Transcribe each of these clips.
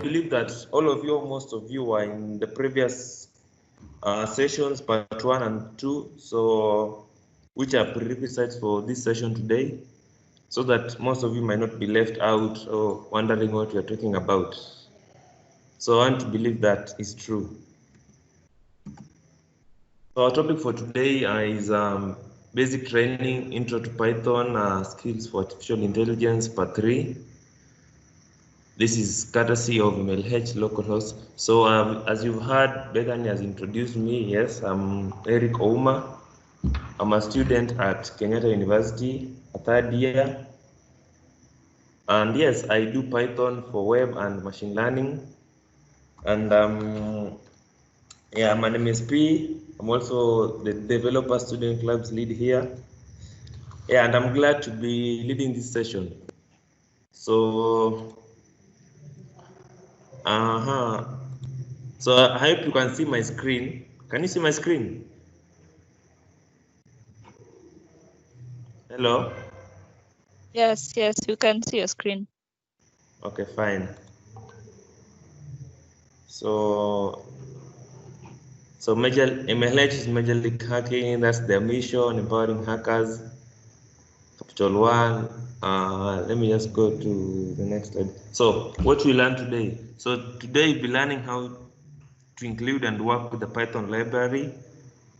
believe that all of you, most of you, were in the previous sessions, part 1 and 2, so which are prerequisites for this session today, so that most of you might not be left out or wondering what we are talking about. So I want to believe that is true. So our topic for today is basic training, intro to Python, skills for artificial intelligence, part 3. This is courtesy of MLH localhost. So as you've heard, Bethany has introduced me. Yes, I'm Eric Ouma. I'm a student at Kenyatta University, a third year. And yes, I do Python for web and machine learning. And yeah, my name is P. I'm also the developer student clubs lead here. Yeah, and I'm glad to be leading this session. So, So I hope you can see my screen. Can you see my screen? Hello? Yes, you can see your screen. Okay, fine. So MLH is majorly hacking. That's their mission, empowering hackers. Capital 1. Let me just go to the next slide. So what we learned today. So today we'll be learning how to include and work with the Python library.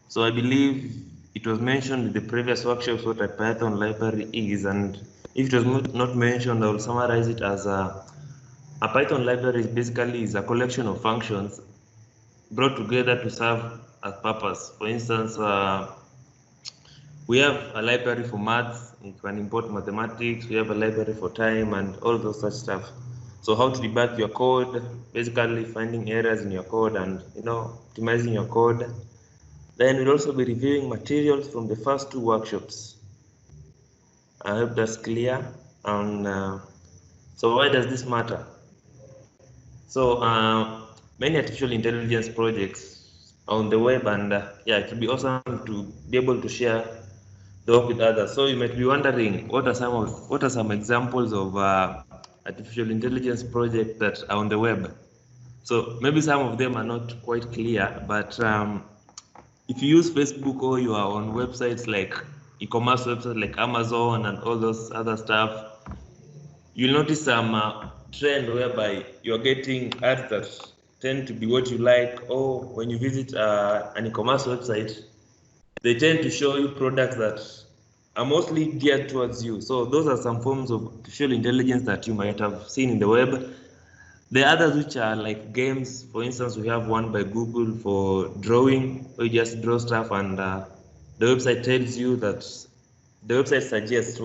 So I believe it was mentioned in the previous workshops what a Python library is, and if it was not mentioned, I will summarize it as a Python library basically is a collection of functions brought together to serve a purpose. For instance, we have a library for maths, you can import mathematics, we have a library for time and all those such stuff. So how to debug your code, basically finding errors in your code and optimizing your code. Then we'll also be reviewing materials from the first 2 workshops. I hope that's clear. And so why does this matter? So many artificial intelligence projects on the web, and yeah, it would be awesome to be able to share the work with others. So you might be wondering, what are some examples of artificial intelligence projects that are on the web? So maybe some of them are not quite clear, but if you use Facebook or you are on websites like e-commerce websites like Amazon and all those other stuff, you'll notice some trend whereby you're getting ads that tend to be what you like, or when you visit an e-commerce website, they tend to show you products that are mostly geared towards you. So those are some forms of artificial intelligence that you might have seen in the web. The others which are like games, for instance, we have one by Google for drawing, where you just draw stuff and the website tells you that, the website suggests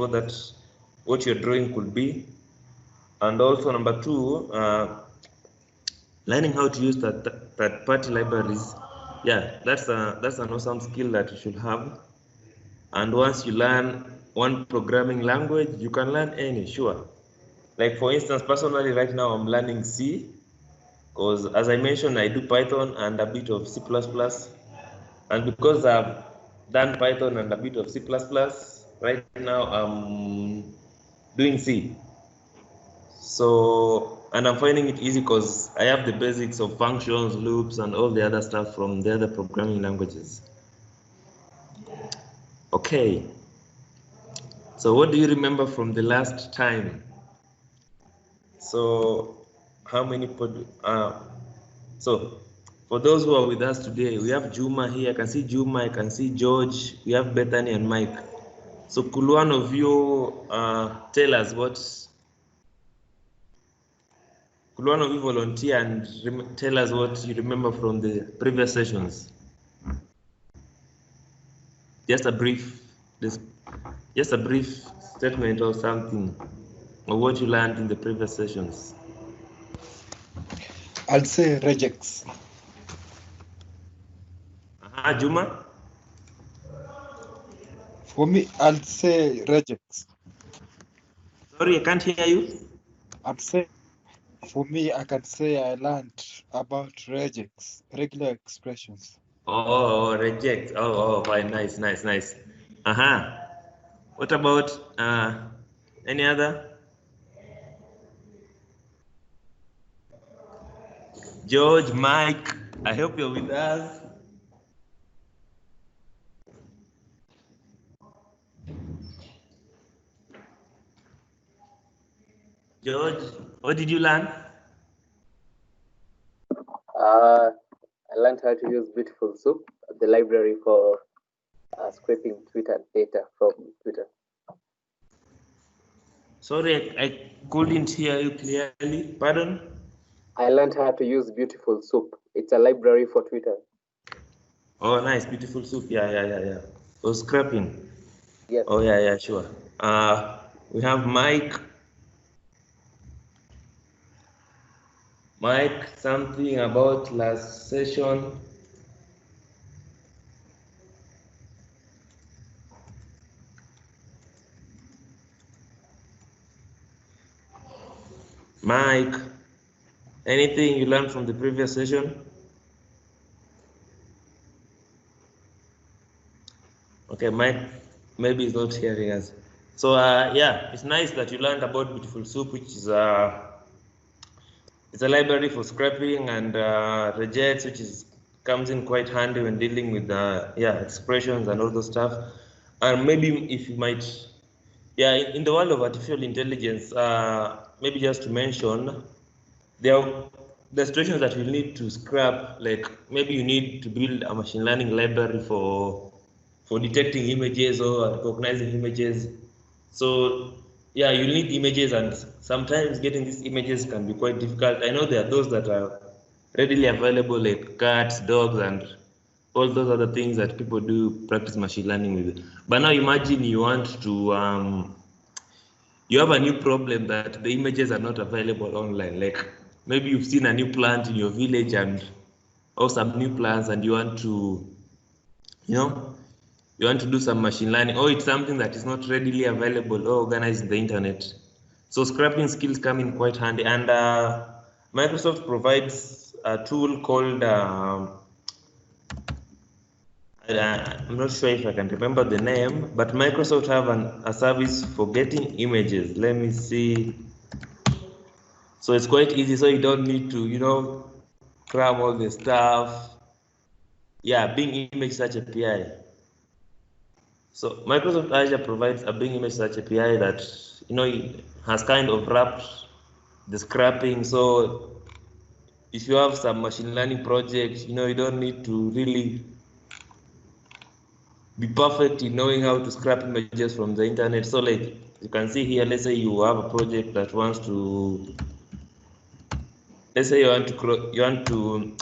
what your drawing could be. And also number 2, learning how to use third-party libraries. Yeah, that's an awesome skill that you should have. And once you learn one programming language, you can learn any, sure. Like for instance, personally right now I'm learning C, because as I mentioned, I do Python and a bit of C++. And because I've done Python and a bit of C++, right now I'm doing C. So, and I'm finding it easy because I have the basics of functions, loops, and all the other stuff from the other programming languages. Okay. So what do you remember from the last time? So how many so for those who are with us today, we have Juma here. I can see Juma, I can see George, we have Bethany and Mike. So could one of you tell us could one of you volunteer and tell us what you remember from the previous sessions? Just a brief statement or something of what you learned in the previous sessions. I'll say regex. Juma? For me, I'll say regex. Sorry, I can't hear you. I'd say, for me, I can say I learned about regex, regular expressions. Oh, reject. Oh, fine, nice. What about any other? George, Mike, I hope you're with us. George, what did you learn? I learned how to use Beautiful Soup, the library for scraping Twitter data from Twitter. Sorry, I couldn't hear you clearly. Pardon? I learned how to use Beautiful Soup. It's a library for Twitter. Oh, nice, Beautiful Soup. Yeah. Oh, scrapping. Yes. Oh, yeah, sure. We have Mike. Mike, something about last session. Mike, anything you learned from the previous session? Okay, Mike, maybe he's not hearing us. So yeah, it's nice that you learned about Beautiful Soup, which is it's a library for scraping and regex, which comes in quite handy when dealing with expressions and all those stuff. And maybe if you might, in the world of artificial intelligence, maybe just to mention, there are the situations that you need to scrap, like maybe you need to build a machine learning library for detecting images or recognizing images. So yeah, you need images, and sometimes getting these images can be quite difficult. I know there are those that are readily available, like cats, dogs, and all those other things that people do practice machine learning with. But now imagine you want to you have a new problem that the images are not available online. Like maybe you've seen a new plant in your village or some new plants, and you want to, you want to do some machine learning, or it's something that is not readily available or organized in the internet. So scrapping skills come in quite handy, and Microsoft provides a tool called I'm not sure if I can remember the name, but Microsoft have a service for getting images. Let me see. So it's quite easy, so you don't need to, cram all the stuff. Yeah, Bing Image Search API. So Microsoft Azure provides a Bing Image Search API that, has kind of wrapped the scrapping. So if you have some machine learning project, you don't need to really be perfect in knowing how to scrap images from the internet. So like you can see here, let's say you have a project that wants to, let's say you want to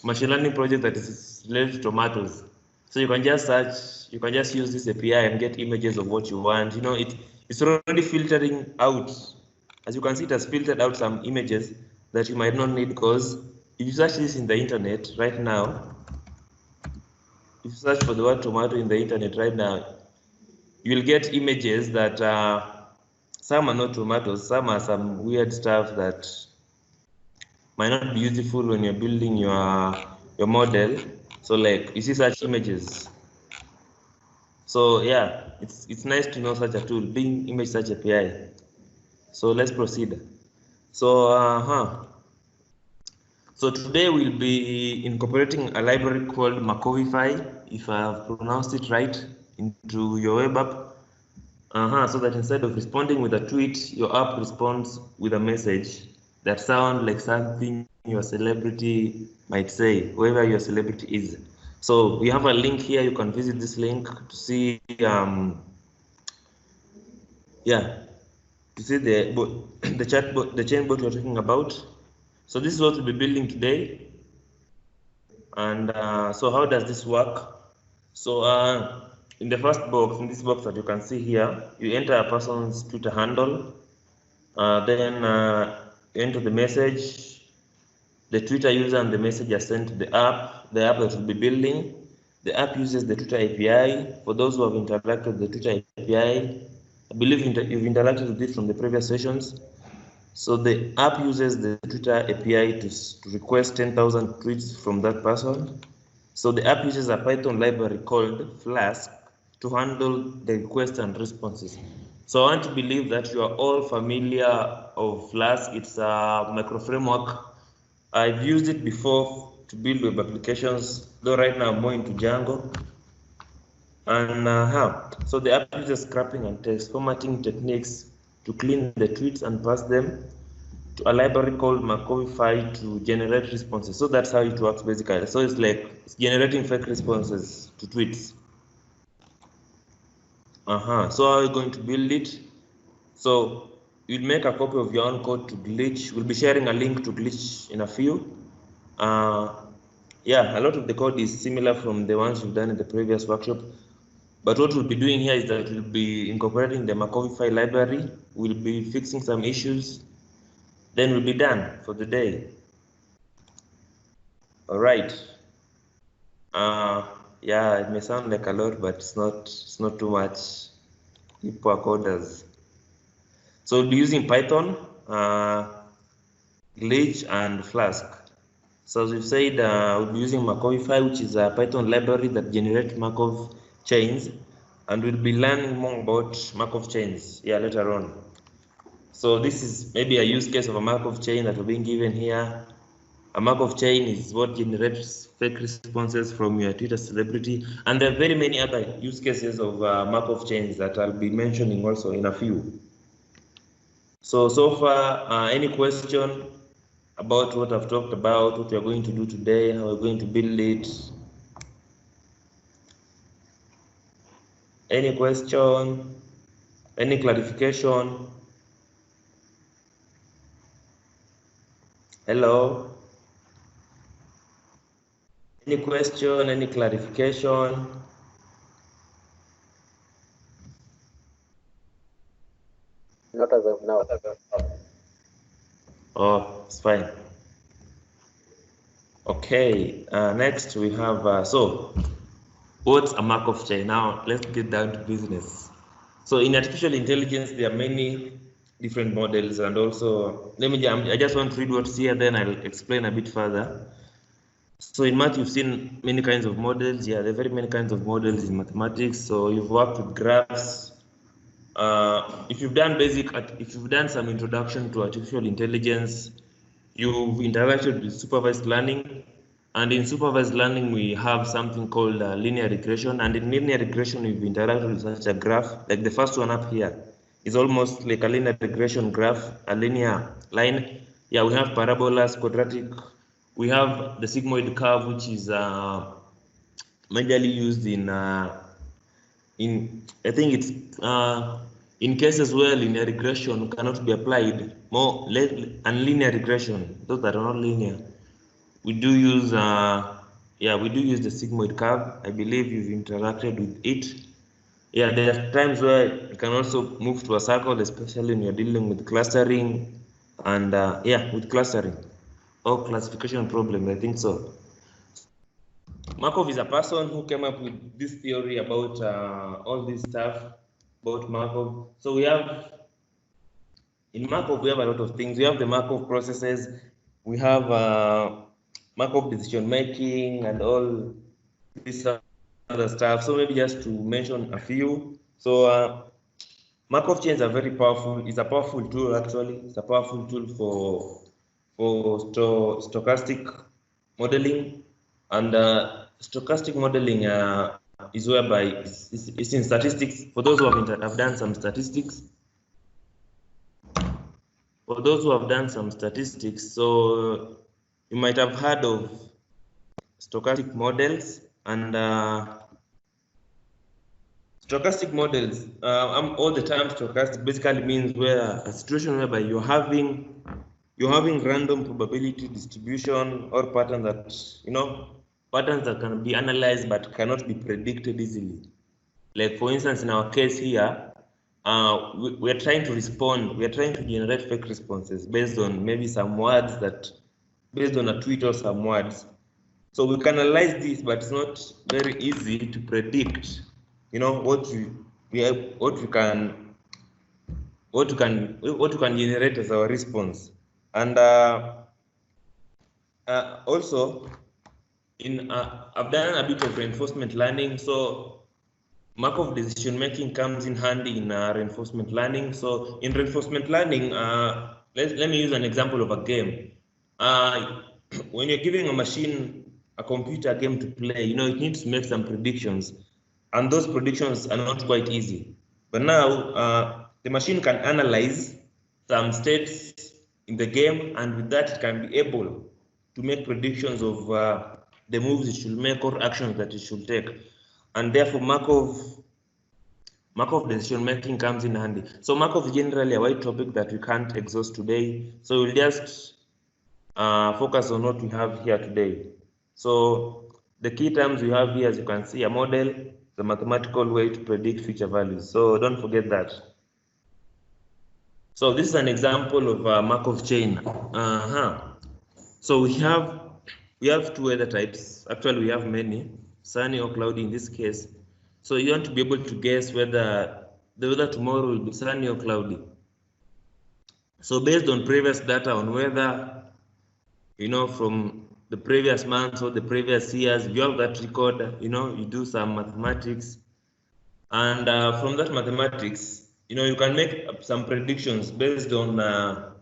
machine learning project that is related to tomatoes. So you can just search, you can just use this API and get images of what you want. It's already filtering out. As you can see, it has filtered out some images that you might not need, because if you search this in the internet right now, if you search for the word tomato in the internet right now, you will get images that some are not tomatoes, some are some weird stuff that might not be useful when you're building your model. So like you see such images. So yeah, it's nice to know such a tool, Bing Image Search API. So let's proceed. So so today we'll be incorporating a library called Markovify, if I have pronounced it right, into your web app. So that instead of responding with a tweet, your app responds with a message that sounds like something your celebrity might say, whoever your celebrity is. So we have a link here. You can visit this link to see, to see the chatbot, the chain bot we're talking about. So this is what we'll be building today. And so how does this work? So in the first box, in this box that you can see here, you enter a person's Twitter handle. Then you enter the message, the Twitter user and the message are sent to the app that will be building. The app uses the Twitter API. For those who have interacted with the Twitter API, I believe you've interacted with it from the previous sessions. So the app uses the Twitter API to request 10,000 tweets from that person. So the app uses a Python library called Flask to handle the requests and responses. So I want to believe that you are all familiar of Flask. It's a micro framework I've used it before to build web applications, though right now I'm more into Django. And so the app uses scrapping and text formatting techniques to clean the tweets and pass them to a library called Markov Chain to generate responses. So that's how it works basically. So it's like it's generating fake responses to tweets. So how are you going to build it? So you'll make a copy of your own code to Glitch. We'll be sharing a link to Glitch in a few. Yeah, a lot of the code is similar from the ones we've done in the previous workshop. But what we'll be doing here is that we'll be incorporating the Markov Chain library. We'll be fixing some issues. Then we'll be done for the day. All right. Yeah, it may sound like a lot, but it's not too much. People are coders. So we'll be using Python, Glitch, and Flask. So as we've said, we'll be using Markov Chain, which is a Python library that generates Markov chains, and we'll be learning more about Markov chains later on. So this is maybe a use case of a Markov chain that we're being given here. A Markov chain is what generates fake responses from your Twitter celebrity, and there are very many other use cases of Markov chains that I'll be mentioning also in a few. So far, any question about what I've talked about, what we're going to do today, how we're going to build it? Any question? Any clarification? Hello? Any question, any clarification? Not as of now. Oh, it's fine. Okay, next we have, so what's a Markov chain? Now let's get down to business. So in artificial intelligence, there are many different models, and also I just want to read what's here, then I'll explain a bit further. So in math, you've seen many kinds of models. Yeah, there are very many kinds of models in mathematics. So you've worked with graphs. If you've done some introduction to artificial intelligence, you've interacted with supervised learning. And in supervised learning, we have something called linear regression. And in linear regression, we've interacted with such a graph, like the first one up here is almost like a linear regression graph, a linear line. Yeah, we have parabolas, quadratic. We have the sigmoid curve, which is majorly used in I think it's in cases where linear regression cannot be applied, and linear regression, those that are not linear, we do use the sigmoid curve. I believe you've interacted with it. Yeah, there are times where you can also move to a circle, especially when you're dealing with clustering and with clustering or classification problems. I think so. Markov is a person who came up with this theory about all this stuff about Markov. So in Markov, we have a lot of things. We have the Markov processes. We have Markov decision making and all this other stuff. So maybe just to mention a few. So Markov chains are very powerful. It's a powerful tool actually. It's a powerful tool for stochastic modeling, and stochastic modeling is whereby it's in statistics. For those who have done some statistics. For those who have done some statistics, so you might have heard of stochastic models, and stochastic models, all the time stochastic basically means where a situation whereby you're having random probability distribution or patterns that can be analyzed but cannot be predicted easily. Like for instance, in our case here, we are trying to respond. We are trying to generate fake responses based on maybe some words based on a tweet or some words. So we can analyze this, but it's not very easy to predict. What we can generate as our response. And also, I've done a bit of reinforcement learning. So Markov decision making comes in handy in reinforcement learning. So in reinforcement learning, let me use an example of a game. when you're giving a machine, a computer game to play, you know, it needs to make some predictions, and those predictions are not quite easy. But now the machine can analyze some states in the game, and with that it can be able to make predictions of the moves it should make or actions that it should take, and therefore Markov decision making comes in handy. So Markov is generally a wide topic that we can't exhaust today, so we'll just focus on what we have here today. So the key terms we have here, as you can see, a model, the mathematical way to predict future values. So don't forget that. So this is an example of a Markov chain. So we have two weather types. Actually, we have many, sunny or cloudy in this case. So you want to be able to guess whether the weather tomorrow will be sunny or cloudy. So based on previous data on weather, you know, from the previous months or the previous years, you have that record, you know, you do some mathematics, and from that mathematics, you know, you can make some predictions based on the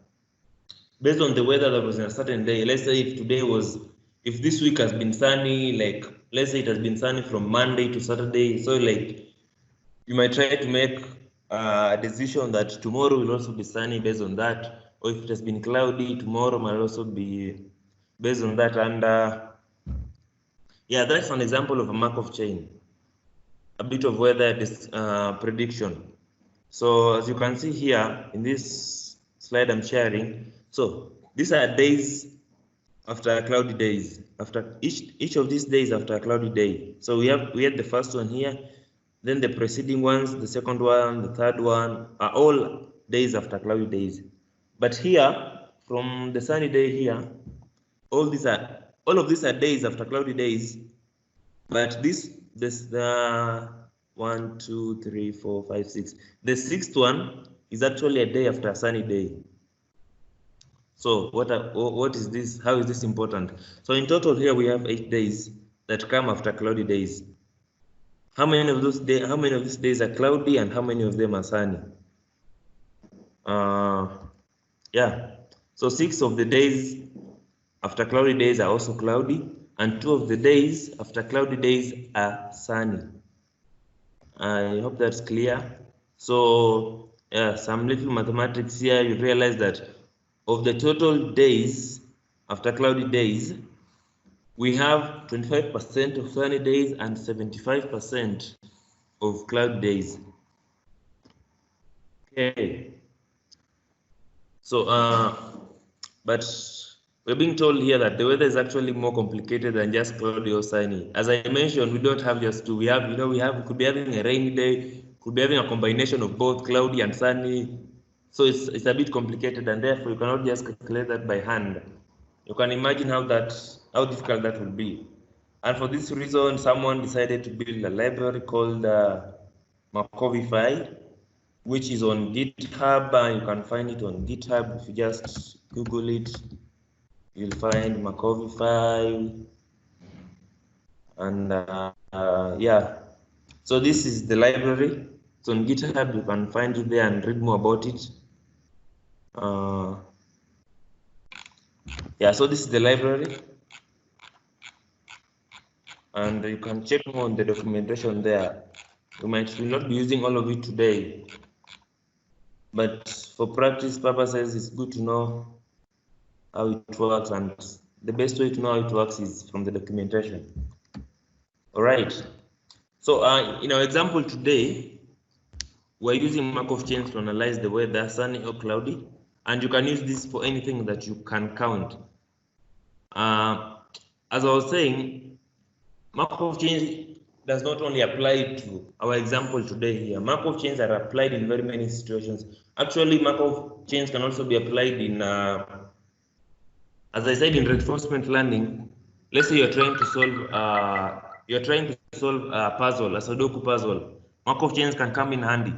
weather that was in a certain day. Let's say if this week has been sunny, like let's say it has been sunny from Monday to Saturday, so like you might try to make a decision that tomorrow will also be sunny based on that, or if it has been cloudy, tomorrow might also be based on that. And yeah, that's an example of a Markov chain, a bit of weather prediction. So as you can see here in this slide I'm sharing, so these are days after cloudy days, after each of these days after a cloudy day. So we had the first one here, then the preceding ones, the second one, the third one, are all days after cloudy days. But here, from the sunny day here, all of these are days after cloudy days. But this the 1, 2, 3, 4, 5, 6. The sixth one is actually a day after a sunny day. So what is this? How is this important? So in total here we have 8 days that come after cloudy days. How many of these days are cloudy and how many of them are sunny? Yeah. So 6 of the days after cloudy days are also cloudy, and 2 of the days after cloudy days are sunny. I hope that's clear. So yeah, some little mathematics here. You realize that of the total days after cloudy days, we have 25% of sunny days and 75% of cloudy days. Okay. So but we're being told here that the weather is actually more complicated than just cloudy or sunny. As I mentioned, we don't have just two. We could be having a rainy day, could be having a combination of both cloudy and sunny. So it's a bit complicated, and therefore you cannot just calculate that by hand. You can imagine how difficult that will be. And for this reason, someone decided to build a library called Markovify, which is on GitHub. You can find it on GitHub if you just Google it. You'll find Markovify, and yeah. So this is the library. So on GitHub you can find it there and read more about it. Yeah. So this is the library, and you can check more on the documentation there. We will not be using all of it today, but for practice purposes, it's good to know how it works, and the best way to know how it works is from the documentation. All right. So in our example today, we're using Markov chains to analyze the weather, sunny or cloudy, and you can use this for anything that you can count. As I was saying, Markov chains does not only apply to our example today here. Markov chains are applied in very many situations. Actually, Markov chains can also be applied in, as I said, in reinforcement learning. Let's say you're trying to solve a puzzle, a Sudoku puzzle. Markov chains can come in handy.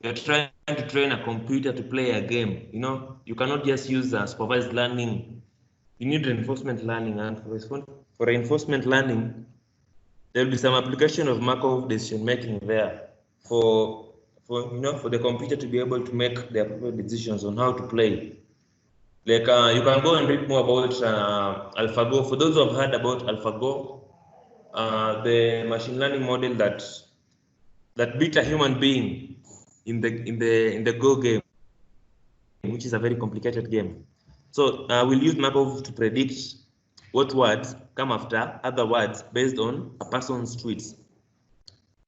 You're trying to train a computer to play a game. You know, you cannot just use supervised learning. You need reinforcement learning, and for reinforcement learning, there will be some application of Markov decision making there for the computer to be able to make the appropriate decisions on how to play. Like you can go and read more about AlphaGo. For those who have heard about AlphaGo, the machine learning model that beat a human being in the Go game, which is a very complicated game. So we'll use Markov to predict what words come after other words based on a person's tweets.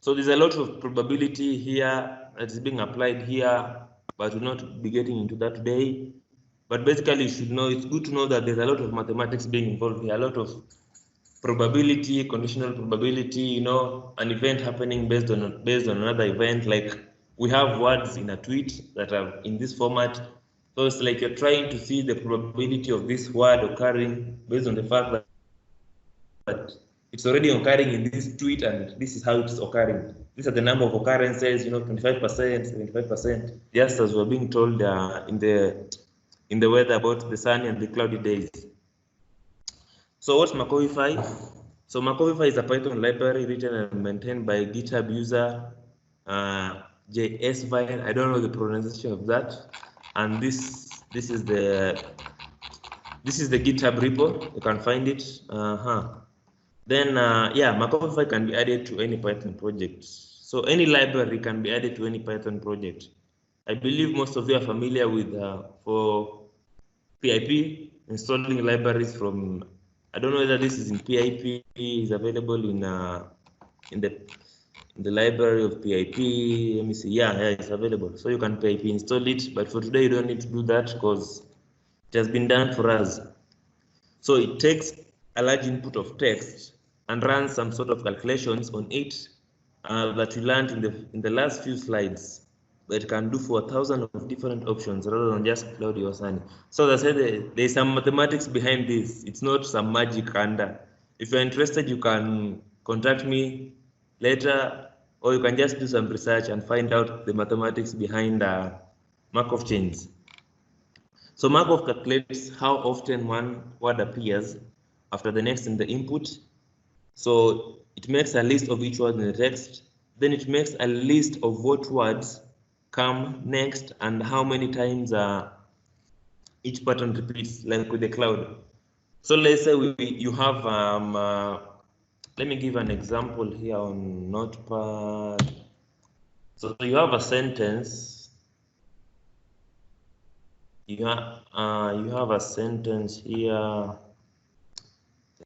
So there's a lot of probability here that is being applied here, but we'll not be getting into that today. But basically, you should know, it's good to know that there's a lot of mathematics being involved here, a lot of probability, conditional probability, you know, an event happening based on another event. Like we have words in a tweet that are in this format. So it's like you're trying to see the probability of this word occurring based on the fact that it's already occurring in this tweet and this is how it's occurring. These are the number of occurrences, you know, 25%, 75%, just as we're being told in the weather about the sunny and the cloudy days. So what's Markovify? So Markovify is a Python library written and maintained by GitHub user JSVine. I don't know the pronunciation of that. And this is the GitHub repo. You can find it. Then yeah, Markovify can be added to any Python project. So any library can be added to any Python project. I believe most of you are familiar with for PIP installing libraries from. I don't know whether this is in PIP is available in the library of PIP. Let me see. Yeah, it's available. So you can PIP install it. But for today, you don't need to do that because it has been done for us. So it takes a large input of text and runs some sort of calculations on it that we learned in the last few slides. That it can do for 1,000 of different options rather than just cloudy or sunny. So as I said, there's some mathematics behind this. It's not some magic under. If you're interested, you can contact me later, or you can just do some research and find out the mathematics behind Markov chains. So Markov calculates how often one word appears after the next in the input. So it makes a list of each word in the text. Then it makes a list of what words come next and how many times each pattern repeats, like with the cloud. So let's say you have, let me give an example here on Notepad. So you have a sentence. You have a sentence here.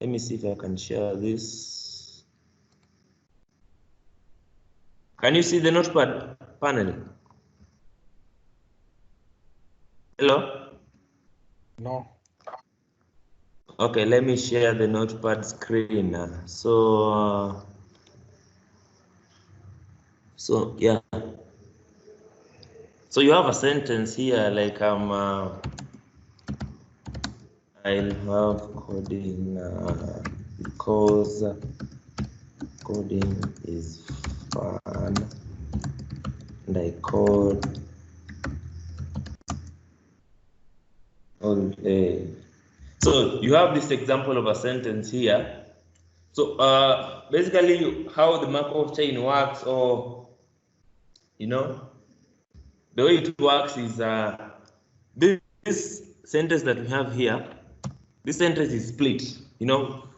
Let me see if I can share this. Can you see the Notepad panel? Hello? No. Okay, let me share the Notepad screen. So yeah. So you have a sentence here like I'll have coding because coding is fun and I code all day. So you have this example of a sentence here. So basically how the Markov chain works, or you know, the way it works is this sentence that we have here, this sentence is split, you know.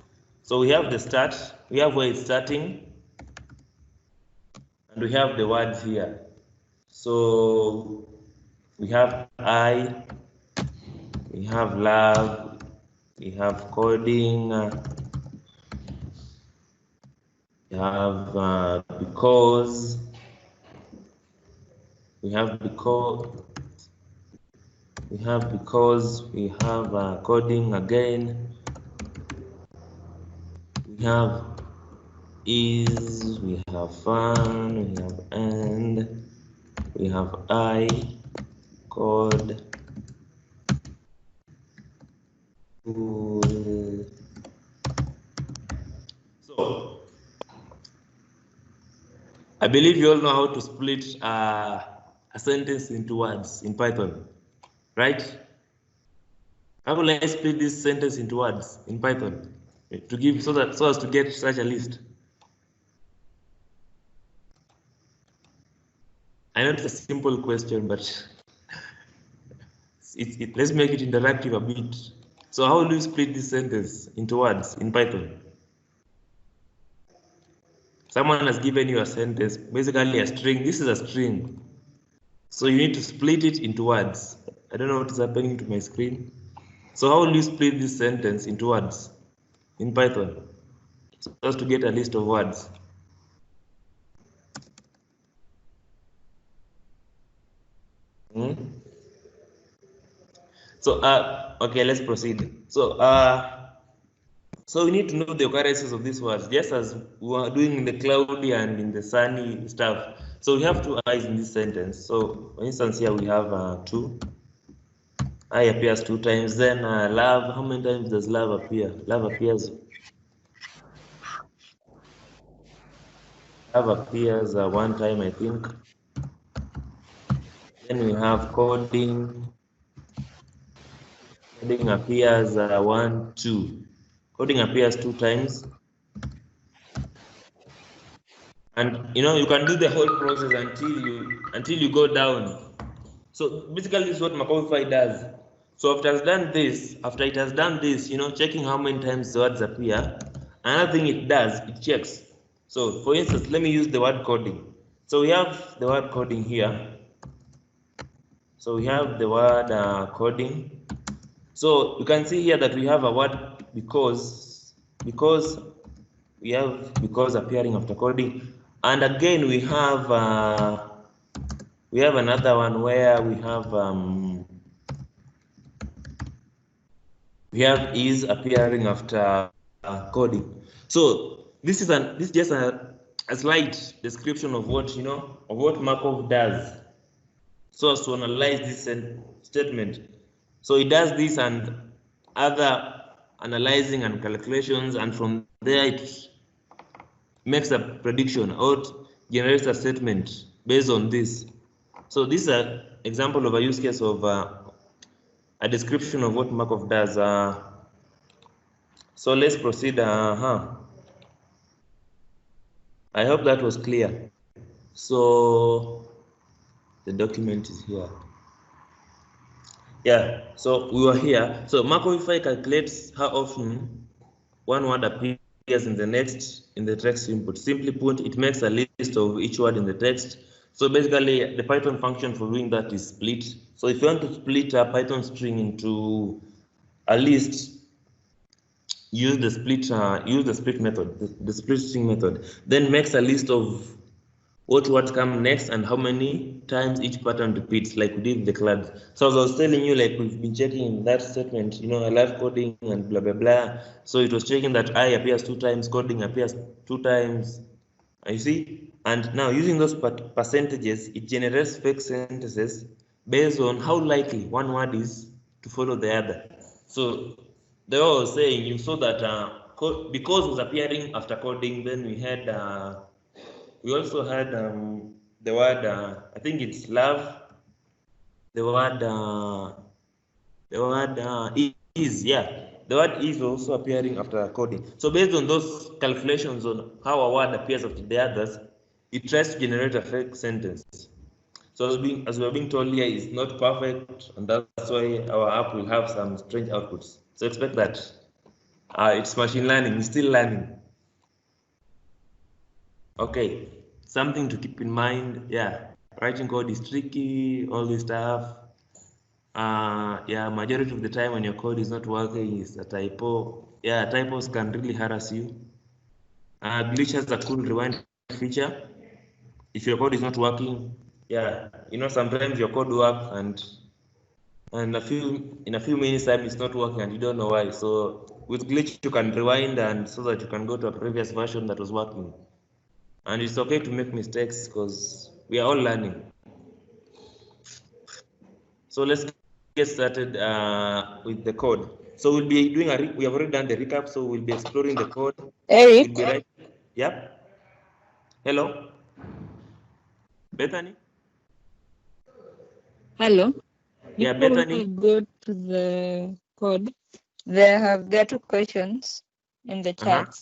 So we have the start, we have where it's starting, and we have the words here. So we have I, we have love, we have coding, we have because, we have coding again, we have is, we have fun, we have and, we have I, code, cool. So I believe you all know how to split a sentence into words in Python, right? How will I split this sentence into words in Python to give so as to get such a list? I know it's a simple question, but let's make it interactive a bit. So how do you split this sentence into words in Python? Someone has given you a sentence, basically a string. This is a string. So you need to split it into words. I don't know what is happening to my screen. So how will you split this sentence into words in Python? So as to get a list of words. So okay, let's proceed. So we need to know the occurrences of these words, just as we were doing in the cloudy and in the sunny stuff. So we have two eyes in this sentence. So for instance, here we have two. I appears two times. Then love, how many times does love appear? Love appears one time, I think. Then we have coding. Coding appears 1, 2. Coding appears 2 times. And you can do the whole process until you go down. So basically this is what Markov does. So after it has done this, checking how many times the words appear, another thing it does, it checks. So for instance, let me use the word coding. So we have the word coding here. So we have the word coding. So you can see here that we have a word because we have because appearing after coding, and again we have another one where we have is appearing after coding. So this is just a slight description of what Markov does, so as to analyze this statement. So it does this and other analyzing and calculations, and from there it makes a prediction or generates a statement based on this. So this is an example of a use case of a description of what Markov does. So let's proceed. I hope that was clear. So the document is here. Yeah, so we were here. So Markov calculates how often one word appears in the text input. Simply put, it makes a list of each word in the text. So basically, the Python function for doing that is split. So if you want to split a Python string into a list, use the split method, the split string method. Then makes a list of what words come next and how many times each pattern repeats, like we did with the class. So as I was telling you, like we've been checking that statement, I love coding and blah blah blah. So it was checking that I appears 2 times, coding appears 2 times. You see, and now using those percentages, it generates fake sentences based on how likely one word is to follow the other. So they were saying, you saw that because it was appearing after coding, then we also had the word, I think it's love, the word is, yeah. The word is also appearing after coding. So based on those calculations on how a word appears after the others, it tries to generate a fake sentence. So as we are being told here, it's not perfect, and that's why our app will have some strange outputs. So expect that. It's machine learning, it's still learning. Okay, something to keep in mind, yeah, writing code is tricky, all this stuff. Yeah, majority of the time when your code is not working, is a typo. Yeah, typos can really harass you. Glitch has a cool rewind feature. If your code is not working, yeah, sometimes your code works and in a few minutes time it's not working and you don't know why. So with glitch you can rewind and so that you can go to a previous version that was working. And it's okay to make mistakes because we are all learning. So let's get started with the code. So we'll be doing we have already done the recap, so we'll be exploring the code. Eric, We'll be Yep. Hello, Bethany. hello. Yeah, Before Bethany. we go to the code, there are 2 questions in the chat.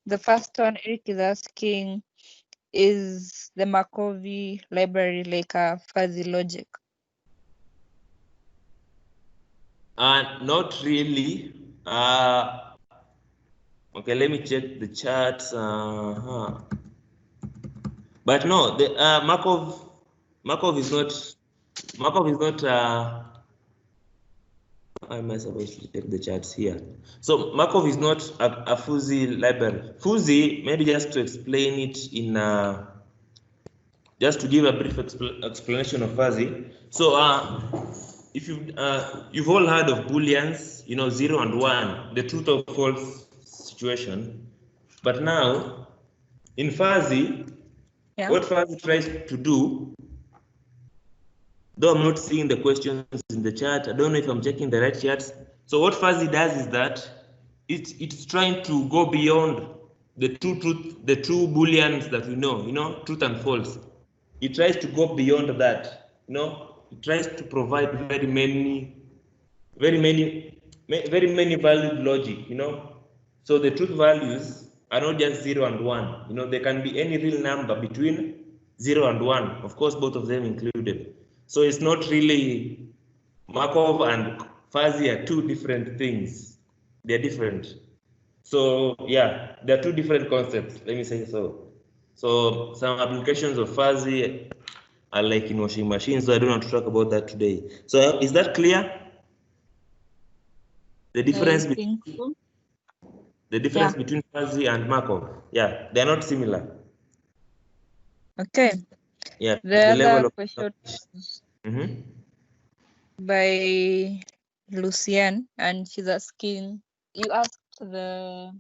The first one, Eric is asking, is the Markov library like a fuzzy logic? Not really. Okay, let me check the charts. But no, the Markov is not. How am I supposed to check the charts here? So Markov is not a fuzzy library. Fuzzy, maybe just to explain it in just to give a brief explanation of fuzzy. So if you've all heard of booleans, 0 and 1, the truth or false situation. But now in fuzzy, what fuzzy tries to do, though I'm not seeing the questions in the chat, I don't know if I'm checking the right charts. So what fuzzy does is that it's trying to go beyond the two booleans that we know, truth and false. It tries to go beyond that, it tries to provide very many valued logic, so the truth values are not just 0 and 1, they can be any real number between 0 and 1, of course both of them included. So it's not really, Markov and fuzzy are two different things. They're different. So yeah, they're two different concepts, let me say so. So some applications of fuzzy are like in washing machines, so I don't want to talk about that today. So is that clear? The difference between between fuzzy and Markov. Yeah, they're not similar. Okay. Yeah, the other question by Lucian, and she's asking, you asked how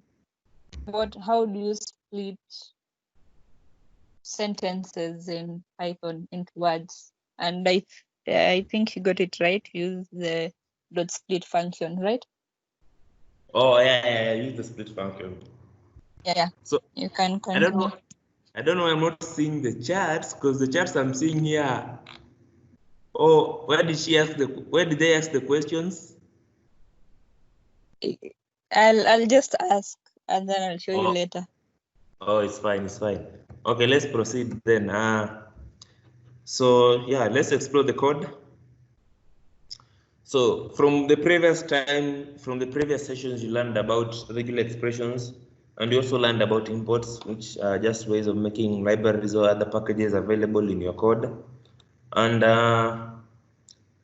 do you split sentences in Python into words? And I think you got it right. Use the dot split function, right? Oh yeah, use the split function. Yeah. So you can continue. I don't know. I'm not seeing the charts because the charts I'm seeing here. Oh, where did they ask the questions? I'll just ask and then I'll show you later. Oh, it's fine. Okay, let's proceed then. So yeah, let's explore the code. So from the previous sessions, you learned about regular expressions, and you also learned about imports, which are just ways of making libraries or other packages available in your code. And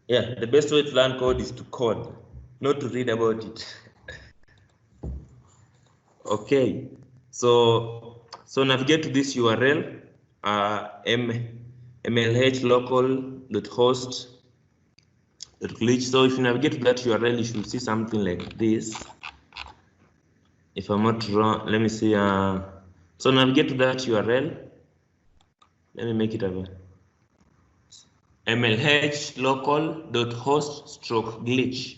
yeah, the best way to learn code is to code, not to read about it. Okay, so navigate to this URL, mlh-local.host.glitch. So if you navigate to that URL, you should see something like this. If I'm not wrong, let me see. So navigate to that URL. Let me make it available. mlh-local.host/glitch.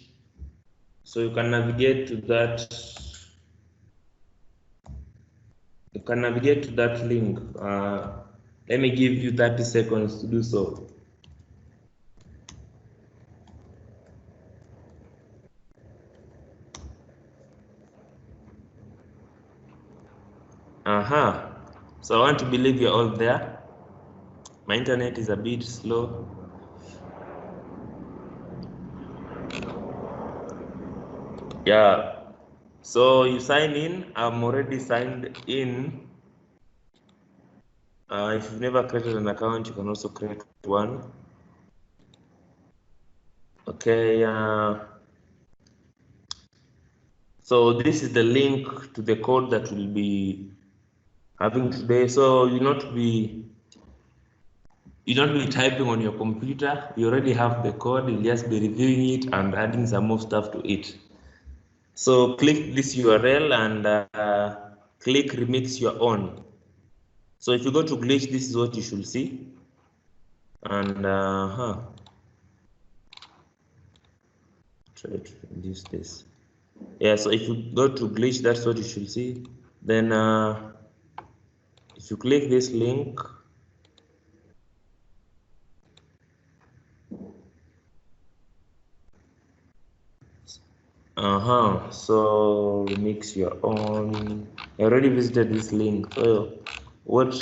So you can navigate to that. You can navigate to that link. Let me give you 30 seconds to do so. So I want to believe you're all there. My internet is a bit slow. Yeah. So you sign in. I'm already signed in. If you've never created an account, you can also create one. Okay. So this is the link to the code that we'll be having today. So you not be typing on your computer. You already have the code. You'll just be reviewing it and adding some more stuff to it. So click this URL and click remix your own. So if you go to Glitch, this is what you should see. And try to reduce this. Yeah, so if you go to Glitch, that's what you should see. Then if you click this link, so remix your own. I already visited this link. So what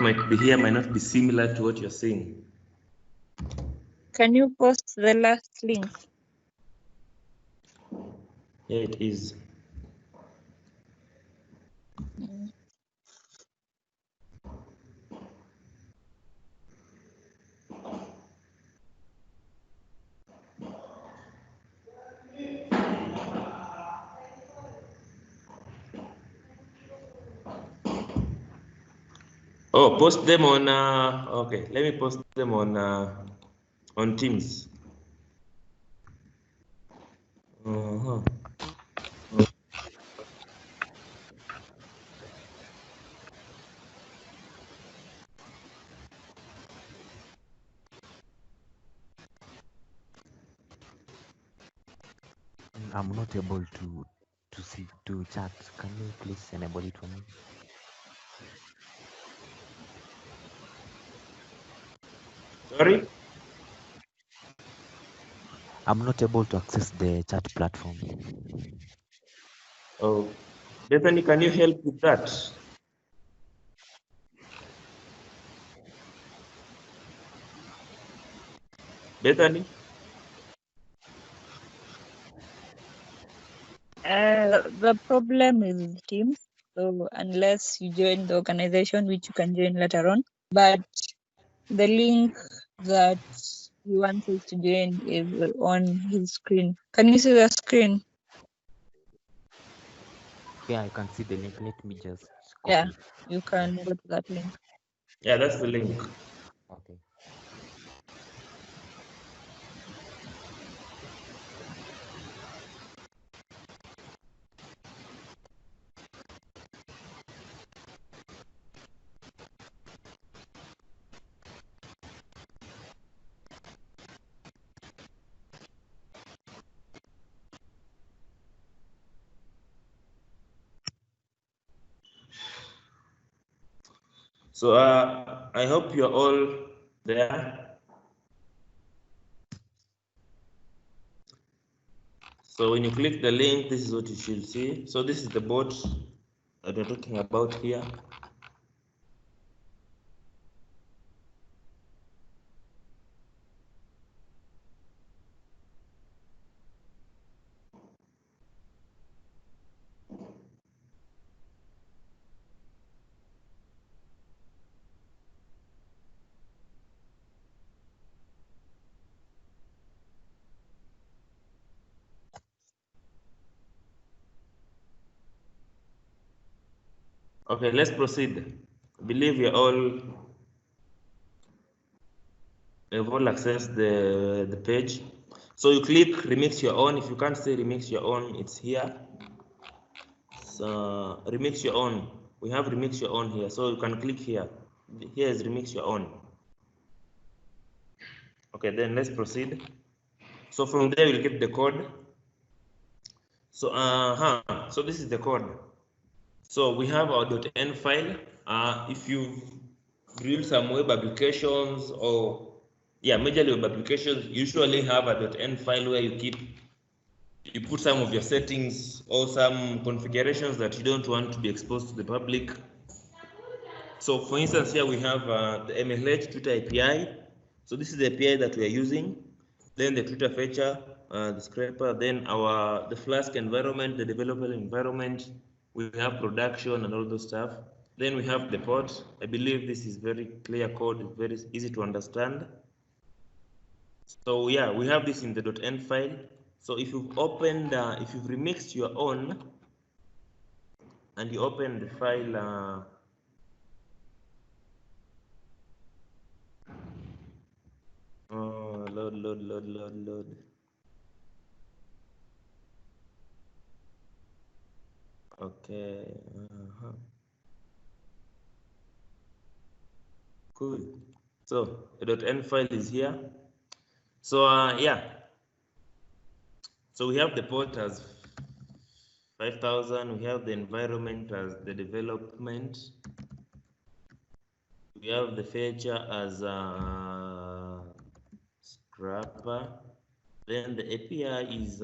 might be here might not be similar to what you're seeing. Can you post the last link? Yeah, it is. Oh, post them on. Okay, let me post them on Teams. I'm not able to see to chat. Can you please enable it for me? Sorry? I'm not able to access the chat platform. Oh, Bethany, can you help with that? Bethany? The problem is Teams. So unless you join the organization, which you can join later on, but the link that he wants us to join is on his screen. Can you see the screen? Yeah, I can see the link. Let me just copy. Yeah, you can go to that link. Yeah, that's the link. Okay. So I hope you're all there. So when you click the link, this is what you should see. So this is the bot that we're talking about here. Okay, let's proceed. I believe you're all have all accessed the page. So you click remix your own. If you can't say remix your own, it's here. So remix your own. We have remix your own here. So you can click here. Here is remix your own. Okay, then let's proceed. So from there we'll get the code. So so this is the code. So we have our .n file. If you've built some web applications or majorly web applications, usually have a .n file where you put some of your settings or some configurations that you don't want to be exposed to the public. So for instance, here we have the MLH Twitter API. So this is the API that we are using. Then the Twitter fetcher, the scraper, then the Flask environment, the developer environment. We have production and all those stuff. Then we have the port. I believe this is very clear code, very easy to understand. So yeah, we have this in the .n file. So if you've opened, if you've remixed your own, and you open the file, load. Okay. Cool. So the .n file is here. So so we have the port as 5000. We have the environment as the development. We have the fetcher as scrapper. Then the API is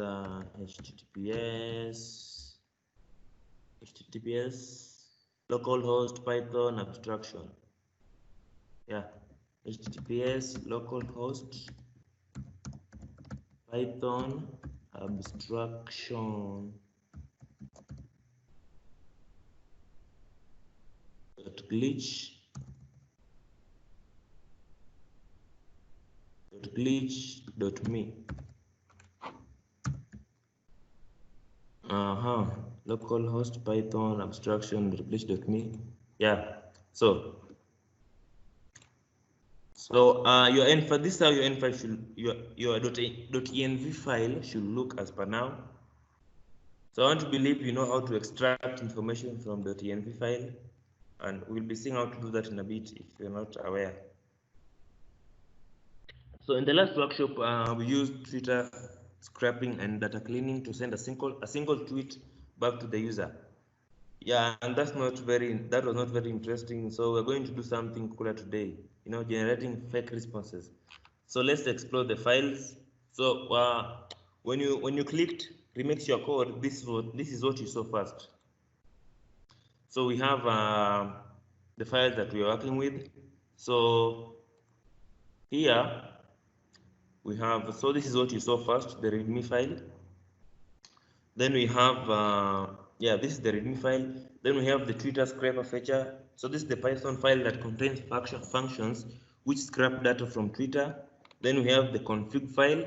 HTTPS localhost Python abstraction. Yeah, HTTPS localhost Python abstraction glitch me. Localhost Python abstraction glitch.me. Yeah. So your env, this is how your env should, your .env file should look as per now. So I want to believe you know how to extract information from .env file, and we'll be seeing how to do that in a bit if you're not aware. So in the last workshop, we used Twitter scrapping and data cleaning to send a single tweet back to the user. Yeah, and that was not very interesting. So we're going to do something cooler today, you know, generating fake responses. So let's explore the files. So when you clicked remix your code, this is what you saw first. So we have the files that we are working with. So here we have, so this is what you saw first, the readme file. Then we have this is the readme file. Then we have the Twitter scraper feature. So this is the Python file that contains functions which scrap data from Twitter. Then we have the config file.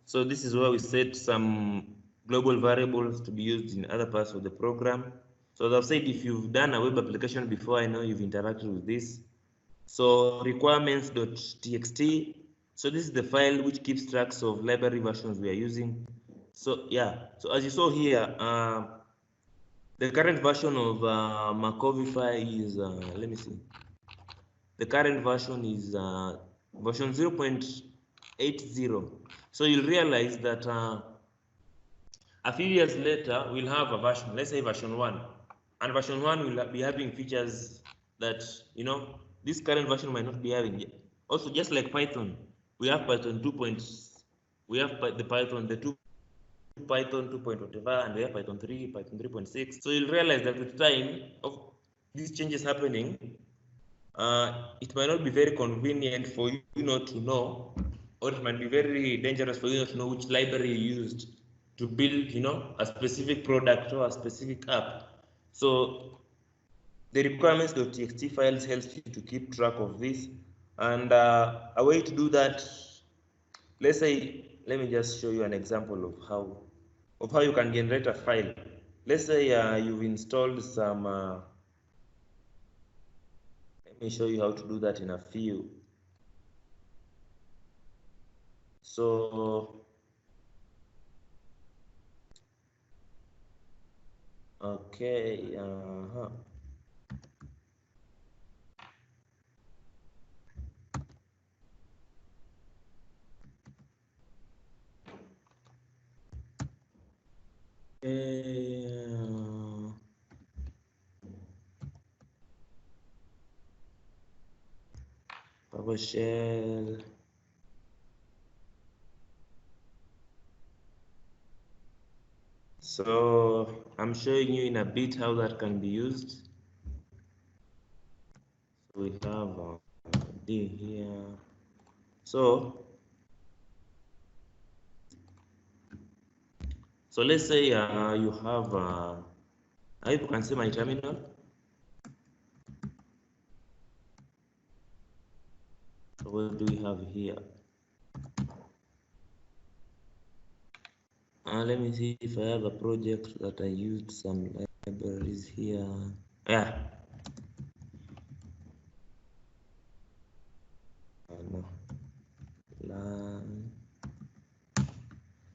So this is where we set some global variables to be used in other parts of the program. So as I've said, if you've done a web application before, I know you've interacted with this. So requirements.txt. So this is the file which keeps tracks of library versions we are using. So yeah, so as you saw here, the current version of Markov is let me see. The current version is version 0.80. So you'll realize that a few years later we'll have a version, let's say version 1, and version 1 will be having features that you know this current version might not be having yet. Also, just like Python, we have Python 2. We have the Python 2 point whatever, and we have Python 3, Python 3.6. So you'll realize that with time of these changes happening, it might not be very convenient for you not to know, or it might be very dangerous for you not to know which library you used to build, you know, a specific product or a specific app. So the requirements.txt files helps you to keep track of this, and a way to do that, let's say, let me just show you an example of how you can generate a file. Let's say you've installed some let me show you how to do that in a few. So okay, PowerShell. So I'm showing you in a bit how that can be used. So we have D here. So let's say you have I hope you can see my terminal. So what do we have here? Let me see if I have a project that I used some libraries here. Yeah. No.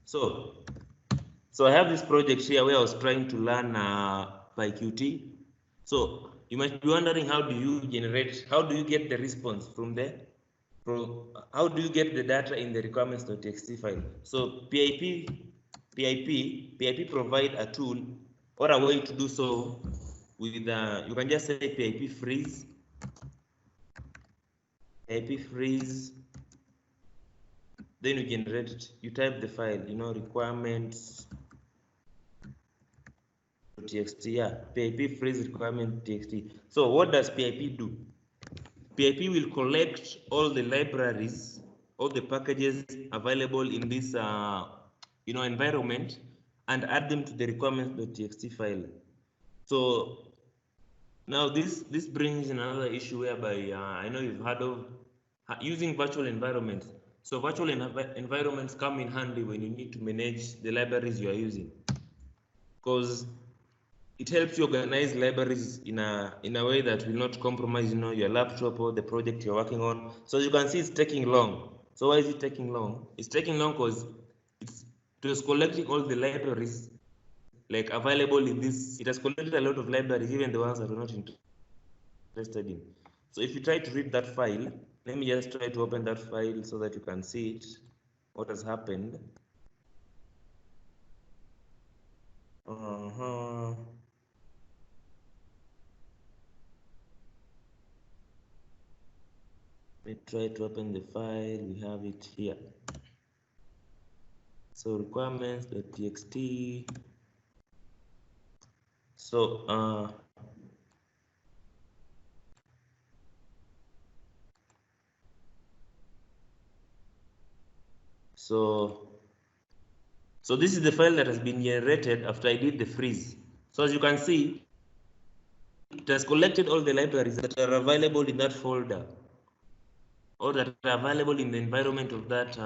So I have this project here where I was trying to learn PyQt. So you might be wondering, how do you get the response from there? How do you get the data in the requirements.txt file? So PIP provide a tool or a way to do so with you can just say PIP freeze, then you generate it. You type the file, you know, requirements.txt. Yeah, PIP freeze requirement.txt. So what does PIP do? PIP will collect all the libraries, all the packages available in this environment and add them to the requirements.txt file. So now this brings in another issue whereby I know you've heard of using virtual environments. So virtual environments come in handy when you need to manage the libraries you are using, because it helps you organize libraries in a way that will not compromise your laptop or the project you're working on. So you can see it's taking long. So why is it taking long? It's taking long because it was collecting all the libraries like available in this. It has collected a lot of libraries, even the ones that we're not interested in. So if you try to read that file, let me just try to open that file so that you can see it, what has happened. Let me try to open the file. We have it here. So requirements.txt. So so this is the file that has been generated after I did the freeze. So as you can see, it has collected all the libraries that are available in that folder, or that are available in the environment of that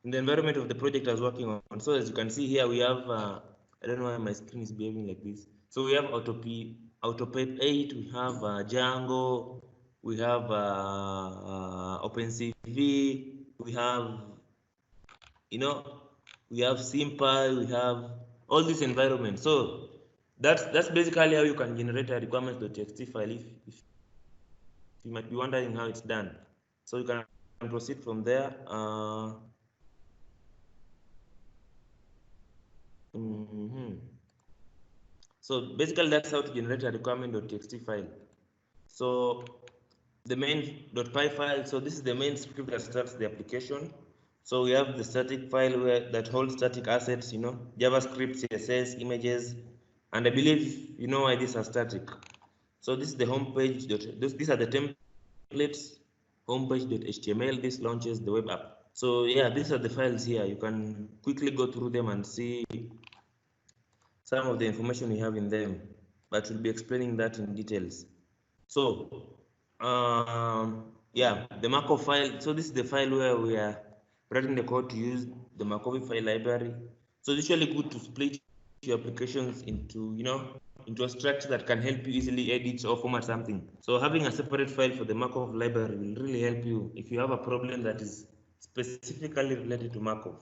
the project I was working on. So as you can see here, we have I don't know why my screen is behaving like this. So we have AutoPep 8, we have Django, we have OpenCV, we have we have Simple, we have all these environments. So that's basically how you can generate a requirements.txt file if you might be wondering how it's done. So you can proceed from there. So basically that's how to generate a requirement.txt file. So the main .py file, so this is the main script that starts the application. So we have the static file that holds static assets, JavaScript, CSS, images, and I believe you know why these are static. So this is the home page. These are the templates, homepage.html. This launches the web app. So yeah, these are the files here. You can quickly go through them and see some of the information we have in them, but we'll be explaining that in details. So yeah, the Markov file. So this is the file where we are writing the code to use the Markov file library. So it's usually good to split your applications into into a structure that can help you easily edit or format something. So having a separate file for the Markov library will really help you if you have a problem that is specifically related to Markov.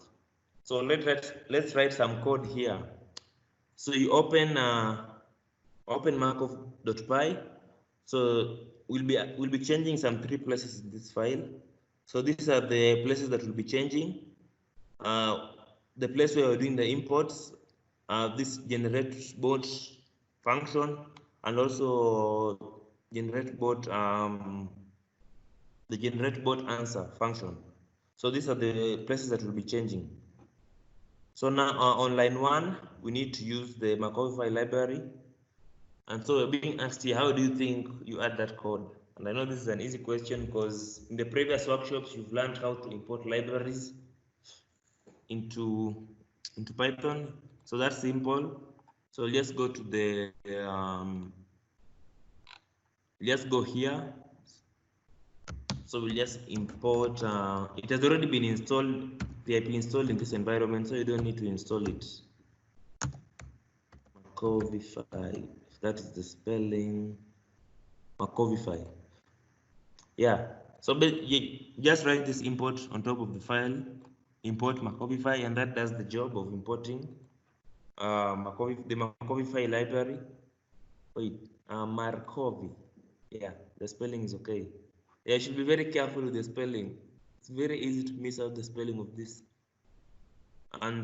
So let's write some code here. So you open markov.py. So we'll be changing some 3 places in this file. So these are the places that we'll be changing. The place where we're doing the imports, this generate bot function, and also generate bot the generate bot answer function. So these are the places that we'll be changing. So now on line 1, we need to use the Markov file library. And so we're being asked here, how do you think you add that code? And I know this is an easy question because in the previous workshops, you've learned how to import libraries into Python. So that's simple. So let's go to the, let's go here. So we'll just import, it has already been installed, PIP installed in this environment, so you don't need to install it. Markovify, if that is the spelling, Markovify. Yeah, so just write this import on top of the file, import Markovify, and that does the job of importing the Markovify library. Wait, Markovi. Yeah, the spelling is okay. Yeah, you should be very careful with the spelling. It's very easy to miss out the spelling of this. And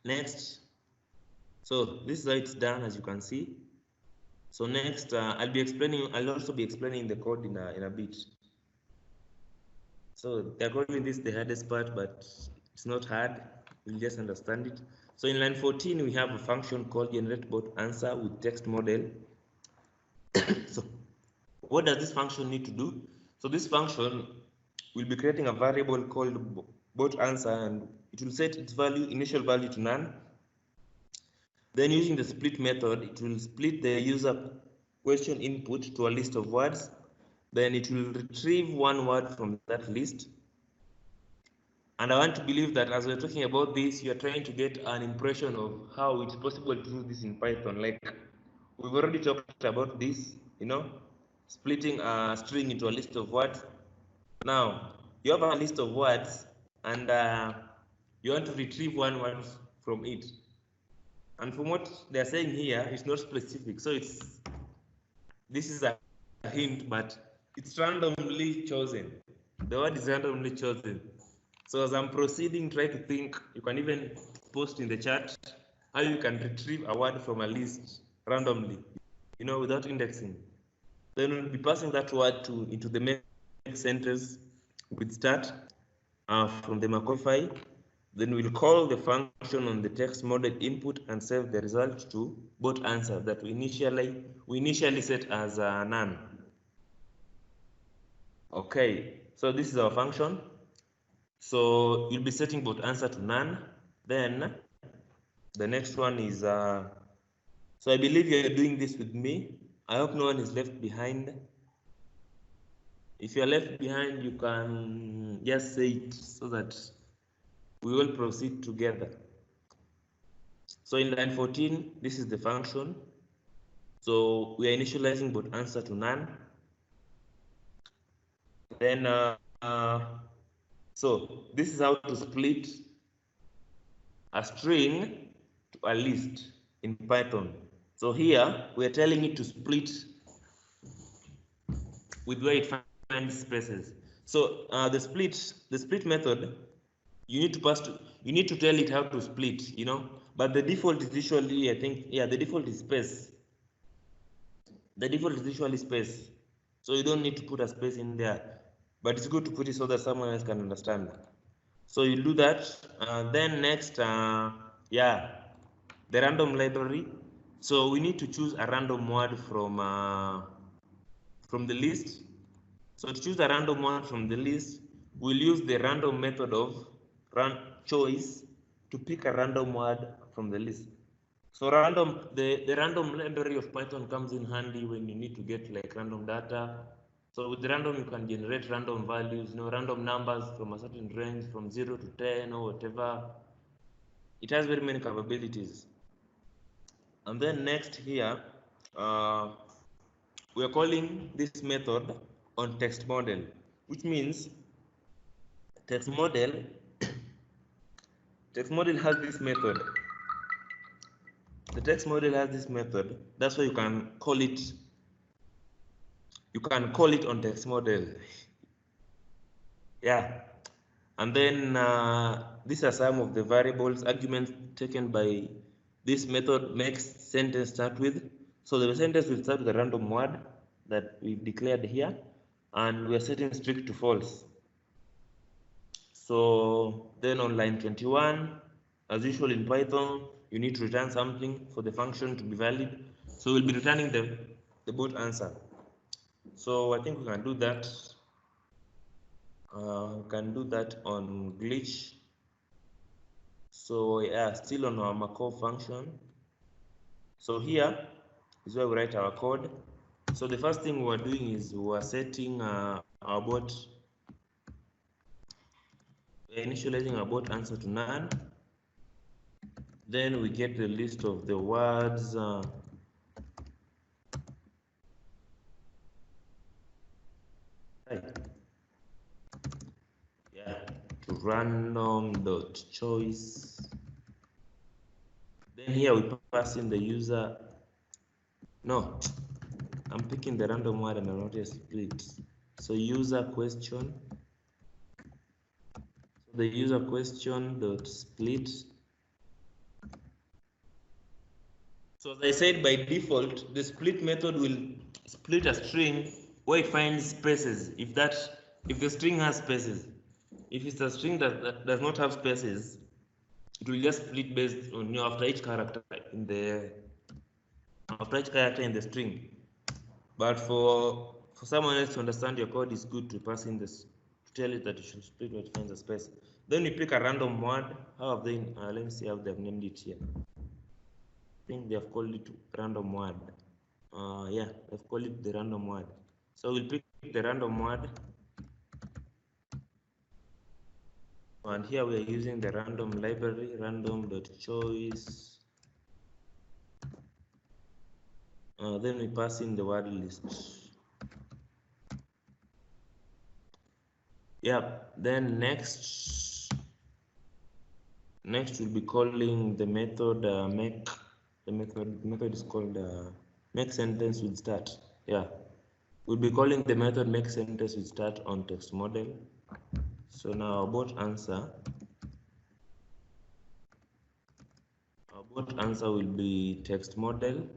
next, so this is how it's done, as you can see. So next, I'll also be explaining the code in a bit. So they're calling this the hardest part, but it's not hard. You'll just understand it. So in line 14, we have a function called generate_bot_answer with text model. So what does this function need to do? So this function will be creating a variable called both answer, and it will set its initial value to none. Then using the split method, it will split the user question input to a list of words. Then it will retrieve one word from that list. And I want to believe that as we're talking about this, you're trying to get an impression of how it's possible to do this in Python. Like we've already talked about this, splitting a string into a list of words. Now, you have a list of words and you want to retrieve one word from it. And from what they're saying here, it's not specific. So this is a hint, but it's randomly chosen. The word is randomly chosen. So as I'm proceeding, try to think. You can even post in the chat how you can retrieve a word from a list randomly, without indexing. Then we'll be passing that word into the main sentence with start from the Markov Chain. Then we'll call the function on the text model input and save the result to both answer that we initially set as none. Okay, so this is our function. So you'll be setting both answer to none. Then the next one is so I believe you're doing this with me. I hope no one is left behind. If you're left behind, you can just say it so that we will proceed together. So in line 14, this is the function. So we are initializing both answer to none. Then so this is how to split a string to a list in Python. So here we are telling it to split with where it finds spaces. So the split method, you need to tell it how to split, but the default is usually, I think, the default is space. The default is usually space, so you don't need to put a space in there, but it's good to put it so that someone else can understand. So you do that. Then next, the random library. So we need to choose a random word from the list. So to choose a random word from the list, we'll use the random method of choice to pick a random word from the list. So the random library of Python comes in handy when you need to get like random data. So with random, you can generate random values, random numbers from a certain range, from 0 to 10 or whatever. It has very many capabilities. And then next here, we are calling this method on text model, which means text model has this method. The text model has this method. That's why you can call it. You can call it on text model. Yeah. And then these are some of the variables arguments taken by this method makes sentence start with. So the sentence will start with a random word that we've declared here, and we are setting strict to false. So then on line 21, as usual in Python, you need to return something for the function to be valid. So we'll be returning the both answer. So I think we can do that. We can do that on glitch. So yeah, still on our Markov function. So here is where we write our code. So the first thing we're doing is we're setting our bot. We're initializing our bot answer to none. Then we get the list of the words. To random.choice. Then here we pass in the user. No, I'm picking the random word and I'm not yet split. So user question. So the user question dot split. So as I said, by default, the split method will split a string where it finds spaces. If the string has spaces. If it's a string that does not have spaces, it will just split based on after each character in the string. But for someone else to understand your code, it's good to pass in this, to tell it that you should split where it finds a space. Then we pick a random word. How have they? Let me see how they've named it here. I think they have called it random word. Yeah, they've called it the random word. So we'll pick the random word. And here we are using the random library, random.choice. Then we pass in the word list. Yeah, then next we'll be calling the method make. The method is called make sentence with start. Yeah, we'll be calling the method make sentence with start on text model. So now about answer will be text model.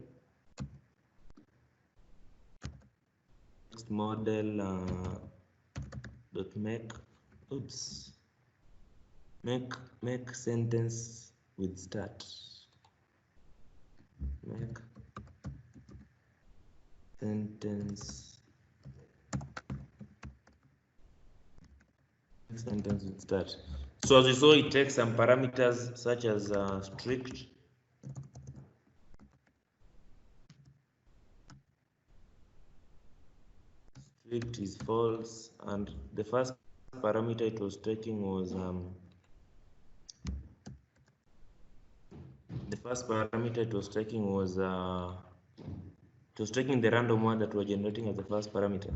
Text model dot make. Oops. Make sentence with start. Make sentence with start. So as you saw, it takes some parameters such as strict, is false, and the first parameter it was taking was taking the random word that we're generating as the first parameter.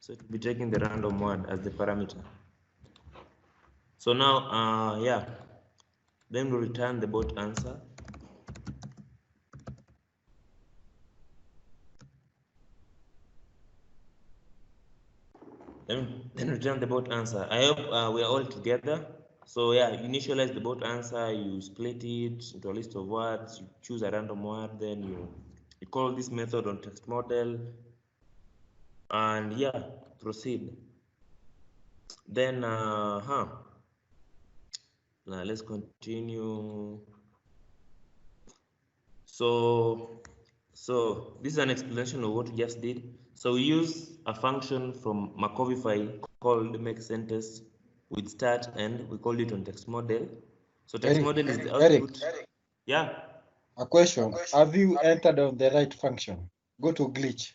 So it will be taking the random word as the parameter. So now yeah, then we'll return the bot answer. Then return the bot answer. I hope we are all together. So yeah, you initialize the bot answer, you split it into a list of words, you choose a random word, then you call this method on text model, and yeah, proceed. Then now let's continue. So this is an explanation of what we just did. So we use a function from Markovify called make sentence with start, and we call it on text model. So text model is the output. Eric, yeah. a question. Have you entered on the right function? Go to glitch.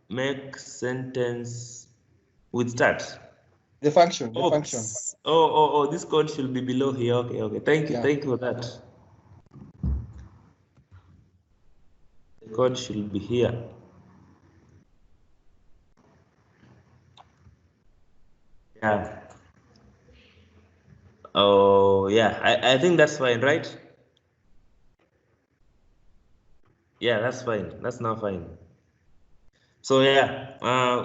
Make sentence with start. The function. Oh, this code should be below here. Okay. Thank you for that. The code should be here. Yeah. Oh yeah, I think that's fine, right? Yeah, that's fine. That's now fine. So yeah,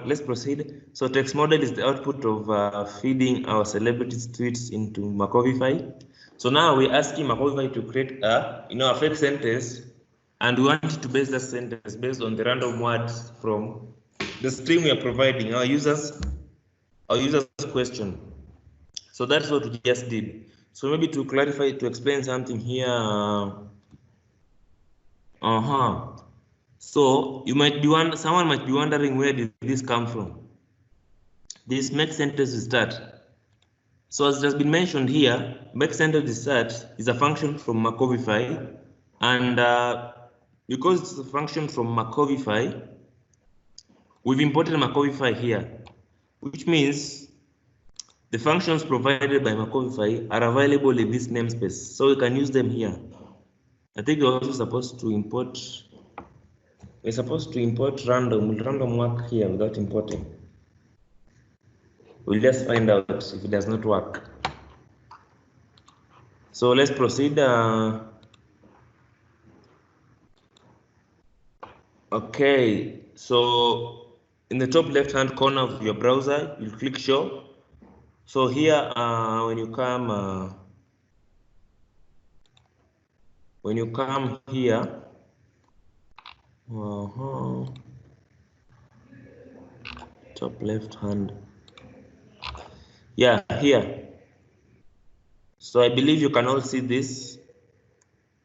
let's proceed. So text model is the output of feeding our celebrities' tweets into Markovify. So now we're asking Markovify to create a fake sentence, and we want it to base that sentence based on the random words from the string we are providing our users question. So that's what we just did. So maybe to clarify, to explain something here. So someone might be wondering, where did this come from? This make sentence with start. So as it has been mentioned here, make sentence with start is a function from Markovify, and because it's a function from Markovify, we've imported Markovify here, which means the functions provided by Markovify are available in this namespace, so we can use them here. I think we're also supposed to import. We're supposed to import random. Will random work here without importing? We'll just find out if it does not work. So let's proceed. Okay, so in the top left-hand corner of your browser, you'll click show. So here, when you come here, top left-hand, yeah, here. So I believe you can all see this.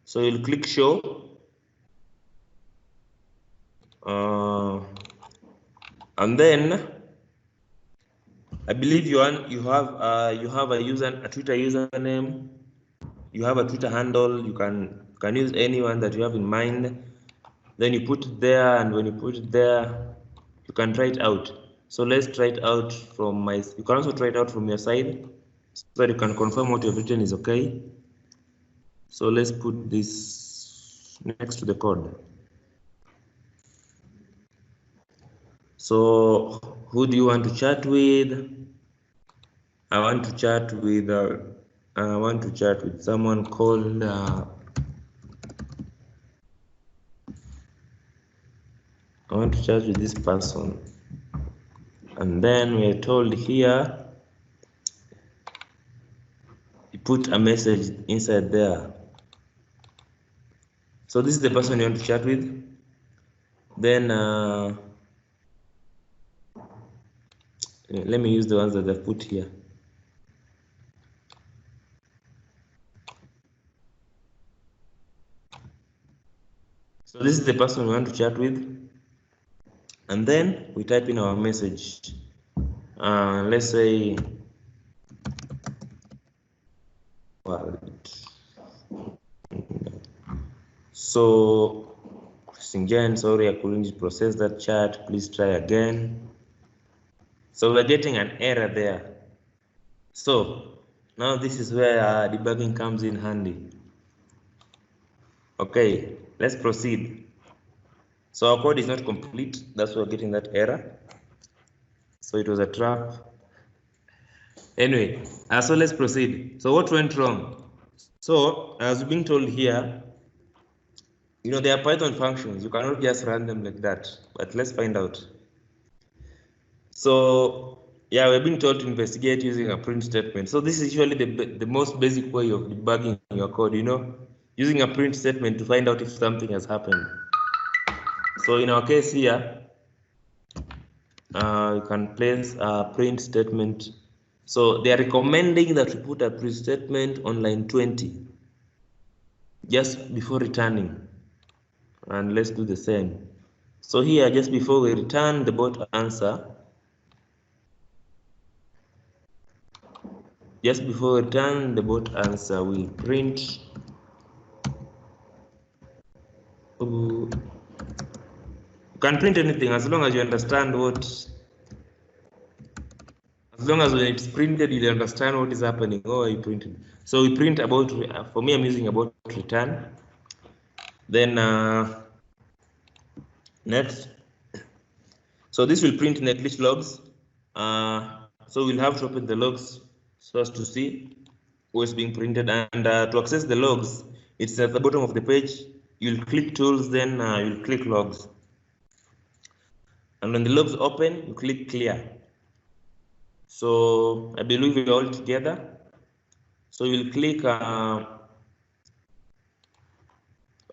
So you'll click show. And then I believe you have a Twitter username, you have a Twitter handle. You can use anyone that you have in mind. Then you put it there, and when you put it there, you can try it out. So let's try it out from my. You can also try it out from your side, so that you can confirm what you've written is okay. So let's put this next to the code. So who do you want to chat with? I want to chat with someone called I want to chat with this person, and then we're told here you put a message inside there. So this is the person you want to chat with. Then let me use the ones that I've put here. So this is the person we want to chat with, and then we type in our message. Let's say so St. sorry, I couldn't process that chat. Please try again. So we're getting an error there. So now this is where debugging comes in handy. Okay, let's proceed. So our code is not complete. That's why we're getting that error. So it was a trap. Anyway, so let's proceed. So what went wrong? So as being told here, you know, there are Python functions. You cannot just run them like that. But let's find out. So yeah, we're being told to investigate using a print statement. So this is usually the most basic way of debugging your code, you know, using a print statement to find out if something has happened. So in our case here, you can place a print statement. So they are recommending that we put a print statement on line 20 just before returning. And let's do the same. So here, just before we return the bot answer, we print. You can print anything as long as you understand what. As long as when it's printed, you understand what is happening or you printed. So we print about. For me, I'm using about return. Then next. So this will print netlist logs. So we'll have to open the logs so as to see what's being printed, and to access the logs, it's at the bottom of the page. You'll click tools, then you'll click logs, and when the logs open, you click clear. So I believe we're all together. So you'll click at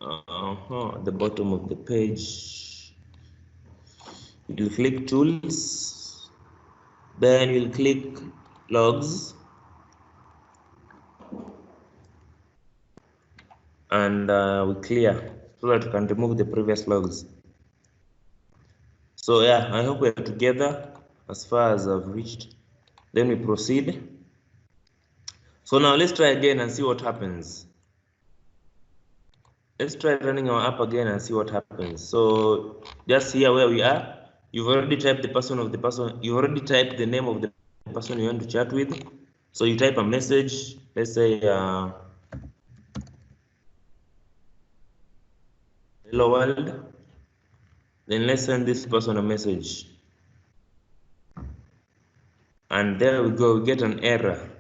the bottom of the page. You'll click tools, then you'll click logs, and we clear so that we can remove the previous logs. So yeah, I hope we're together as far as I've reached. Then we proceed. So now let's try again and see what happens. Let's try running our app again and see what happens. So just here where we are, you've already typed you already typed the name of the person you want to chat with. So you type a message, let's say hello world. Then let's send this person a message. And there we go, we get an error.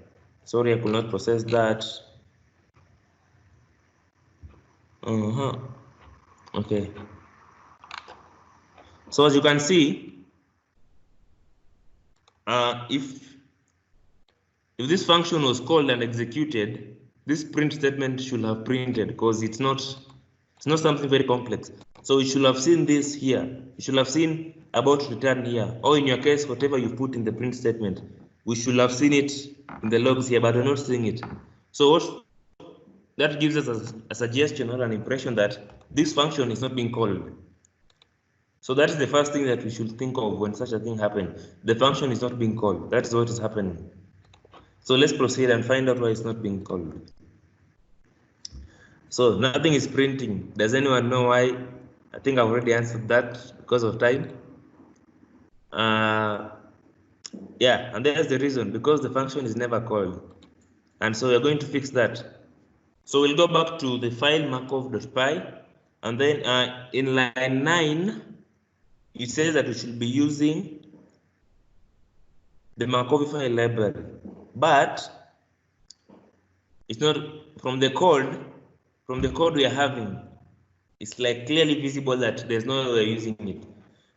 Sorry, I could not process that. Okay. So as you can see, if this function was called and executed, this print statement should have printed, because it's not something very complex. So you should have seen this here. You should have seen about return here, or in your case, whatever you put in the print statement, we should have seen it in the logs here, but we're not seeing it. So that gives us a suggestion or an impression that this function is not being called. So that is the first thing that we should think of when such a thing happens. The function is not being called. That's what is happening. So let's proceed and find out why it's not being called. So nothing is printing. Does anyone know why? I think I've already answered that because of time. Yeah, and there's the reason, because the function is never called. And so we're going to fix that. So we'll go back to the file markov.py, and then in line 9, it says that we should be using the Markovify library, but it's not from the code. From the code we are having, it's like clearly visible that there's no way we're using it.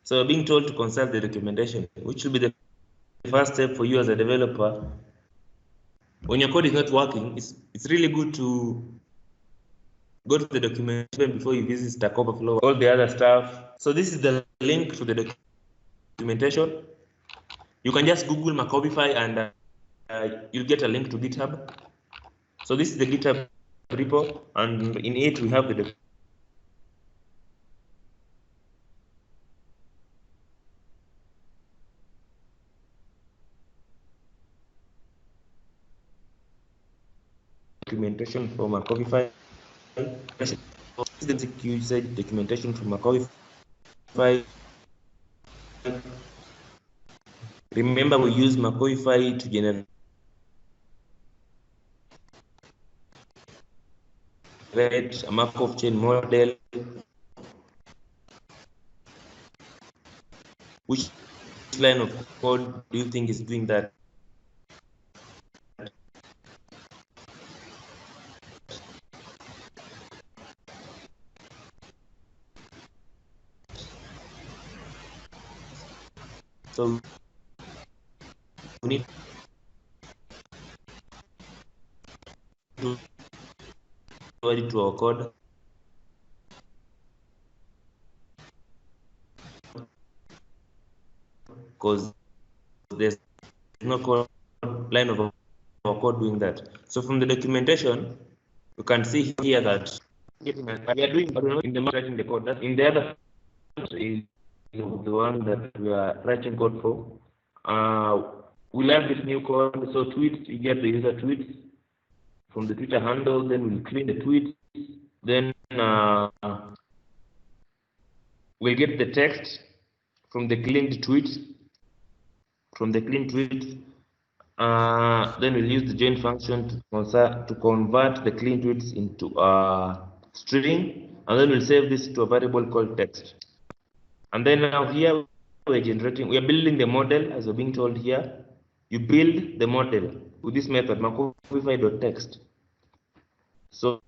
So we're being told to consult the documentation, which will be the first step for you as a developer. When your code is not working, it's really good to go to the documentation before you visit Stack Overflow, all the other stuff. So this is the link to the documentation. You can just Google Markovify and you'll get a link to GitHub. So this is the GitHub repo, and in it we have the documentation for Markovify. This is the usage documentation for Markovify. Remember, we use Markovify to generate a Markov chain model. Which line of code do you think is doing that? So we need to add it to our code. Because there's no code line of our code doing that. So from the documentation, you can see here that we are doing in the writing the code. That in the other is the one that we are writing code for. We'll have this new code. So tweets, you get the user tweets from the Twitter handle. Then we'll clean the tweets. Then we'll get the text from the cleaned tweets. From the clean tweets. Then we'll use the join function to convert the clean tweets into a string, and then we'll save this to a variable called text. And then now here we are building the model as we're being told here. You build the model with this method markovify.text. So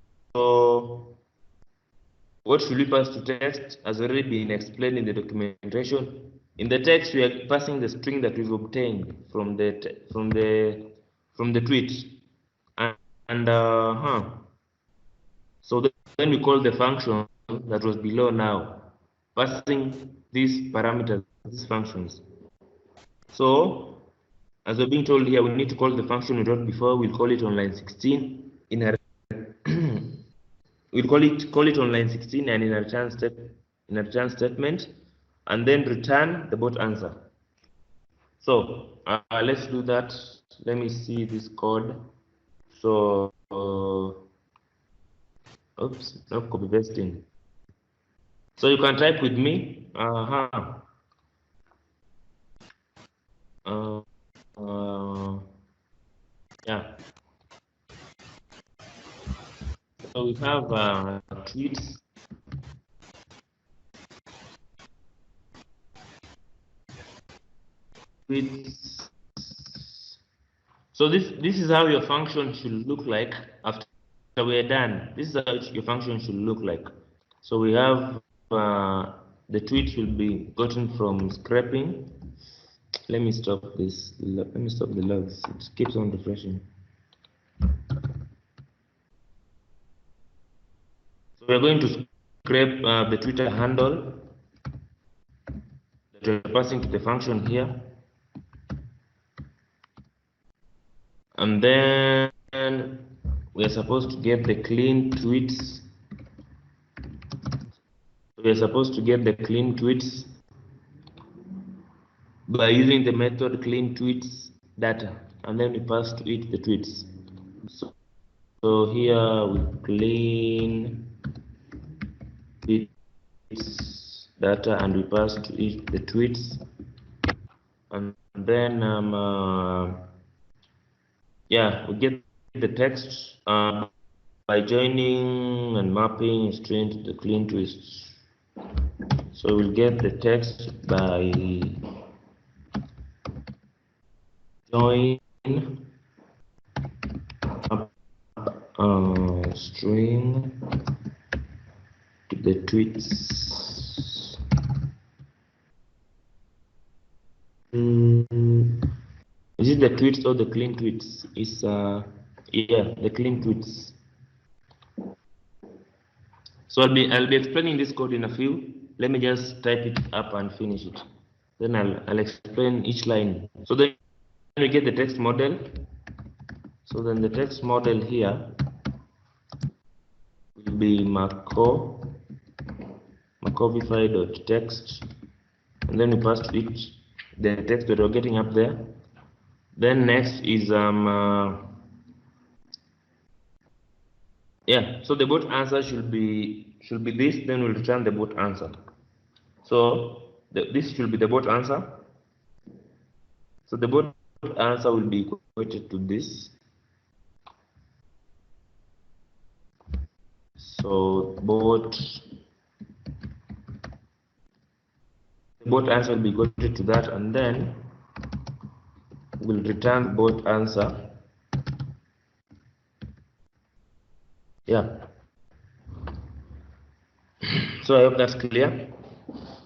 what should we pass to text has already been explained in the documentation. In the text, we are passing the string that we've obtained from the tweet, so then we call the function that was below now, passing these parameters, these functions. So as we're being told here, we need to call the function we wrote before. We'll call it on line 16 in a we'll call it on line 16 and in a return statement, and then return the bot answer. So let's do that. Let me see this code. So oops, not copy pasting. So you can type with me. Yeah. So we have tweets. So this is how your function should look like after we are done. This is how your function should look like. So we have the tweet will be gotten from scraping. Let me stop this. Let me stop the logs. It keeps on refreshing. So we're going to scrape the Twitter handle that we're passing to the function here. And then we are supposed to get the clean tweets. So we are supposed to get the clean tweets by using the method clean tweets data, and then we pass to it the tweets. So here we clean tweets data and we pass to it the tweets, and then yeah, we get the text by joining and mapping string to the clean tweets. So we'll get the text by join string to the tweets. Is it the tweets or the clean tweets? It's yeah, the clean tweets. So I'll be explaining this code in a few. Let me just type it up and finish it. Then I'll explain each line. So then we get the text model. So then the text model here will be Markovify.text, and then we pass to it the text that we're getting up there. Then next is yeah, so the bot answer should be this, then we'll return the bot answer. So this should be the bot answer. So the bot answer will be equated to this. So the bot answer will be equated to that, and then we'll return bot answer. Yeah. So I hope that's clear.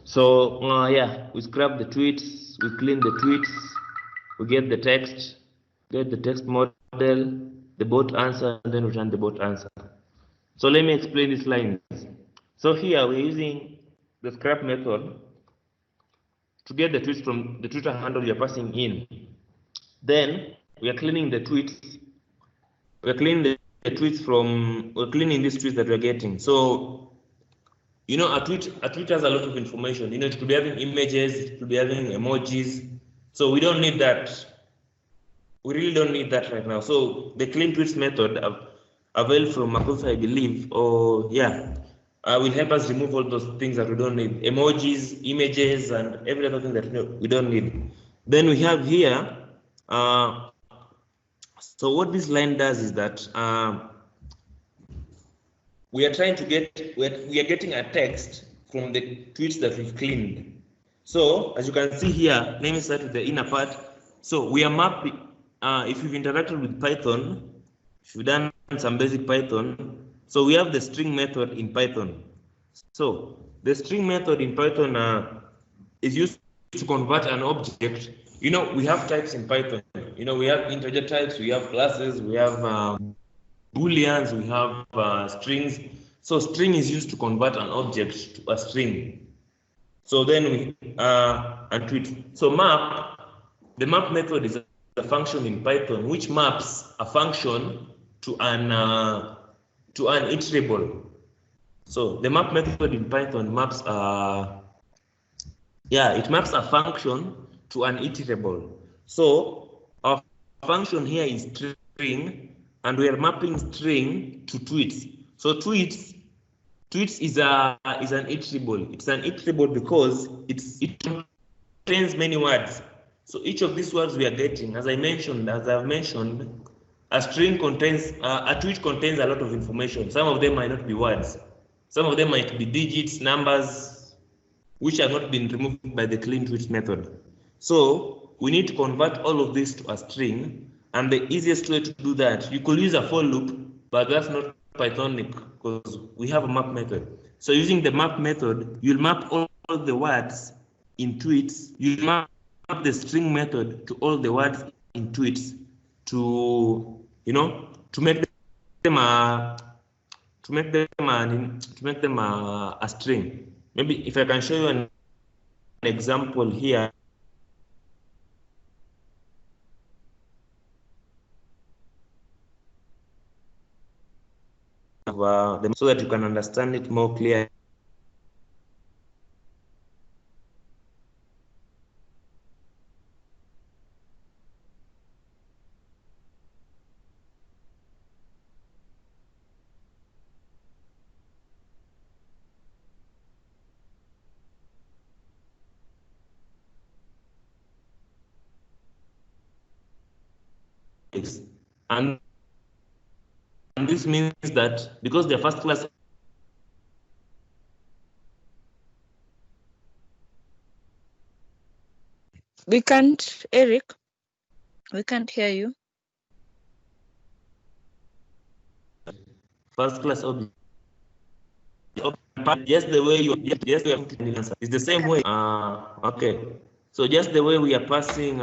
So yeah, we scrub the tweets, we clean the tweets, we get the text model, the bot answer, and then return the bot answer. So let me explain these lines. So here we're using the scrap method to get the tweets from the Twitter handle you're passing in. Then we are cleaning the tweets. We're cleaning the tweets we're cleaning these tweets that we're getting. So you know, a tweet has a lot of information. You know, it could be having images, it could be having emojis. So we don't need that. We really don't need that right now. So the clean tweets method available from Markov, I believe, or yeah, will help us remove all those things that we don't need. Emojis, images, and every other thing that we don't need. Then we have here, so what this line does is that we are trying to get, we are getting a text from the tweets that we've cleaned. So as you can see here, let me start with the inner part. So we are mapping, if you've interacted with Python, if you've done some basic Python, so we have the string method in Python. So the string method in Python is used to convert an object. You know, we have types in Python. You know, we have integer types, we have classes, we have booleans, we have strings. So string is used to convert an object to a string. So then we and tweet. So the map method is a function in Python which maps a function to an iterable. So the map method in Python maps it maps a function to an iterable. So our function here is string, and we are mapping string to tweets. So tweets is an iterable. It's an iterable because it contains many words. So each of these words we are getting, as I've mentioned, a string contains a tweet contains a lot of information. Some of them might not be words. Some of them might be digits, numbers, which have not been removed by the clean tweet method. So we need to convert all of this to a string, and the easiest way to do that, you could use a for loop, but that's not Pythonic because we have a map method. So using the map method, you'll map all the words in tweets. You map the string method to all the words in tweets to, you know, to make them a string. Maybe if I can show you an example here. So that you can understand it more clearly. objects, and this means that because they're first class, We can't, Eric. We can't hear you. first class object. Just the way you just the answer is the same way. Okay. So just the way we are passing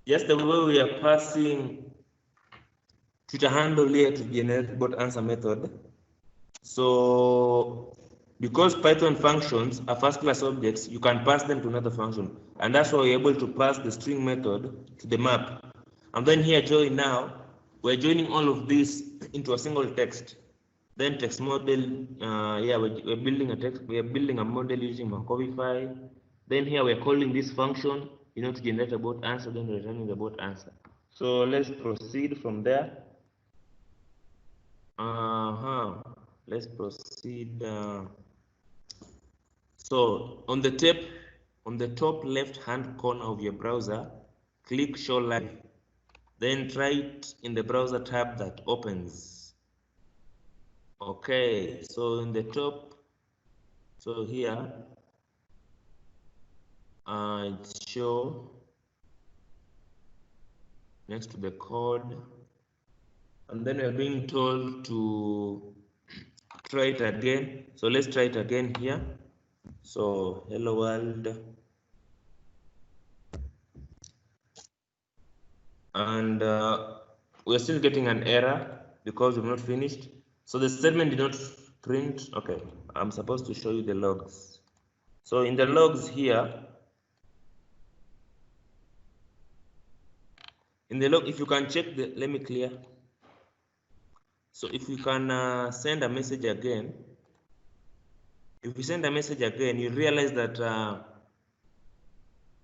just the way we are passing Twitter handle here to generate bot answer method. So because Python functions are first class objects, you can pass them to another function. And that's why we're able to pass the string method to the map. And then here join now, we're joining all of this into a single text. Then text model, yeah, we're building a text, we're building a model using Markovify. Then here we're calling this function, to generate a bot answer, then returning the bot answer. So let's proceed from there. Let's proceed. So on the top left hand corner of your browser, click show live. Then try it in the browser tab that opens. Okay, so in the top, so here, it's show next to the code, and then we're being told to try it again. So let's try it again here. So hello world, and we're still getting an error because we've not finished. So the statement did not print. Okay, I'm supposed to show you the logs. So in the logs here, in the log, if you can check the, let me clear. So if you can send a message again, if you send a message again, you realize that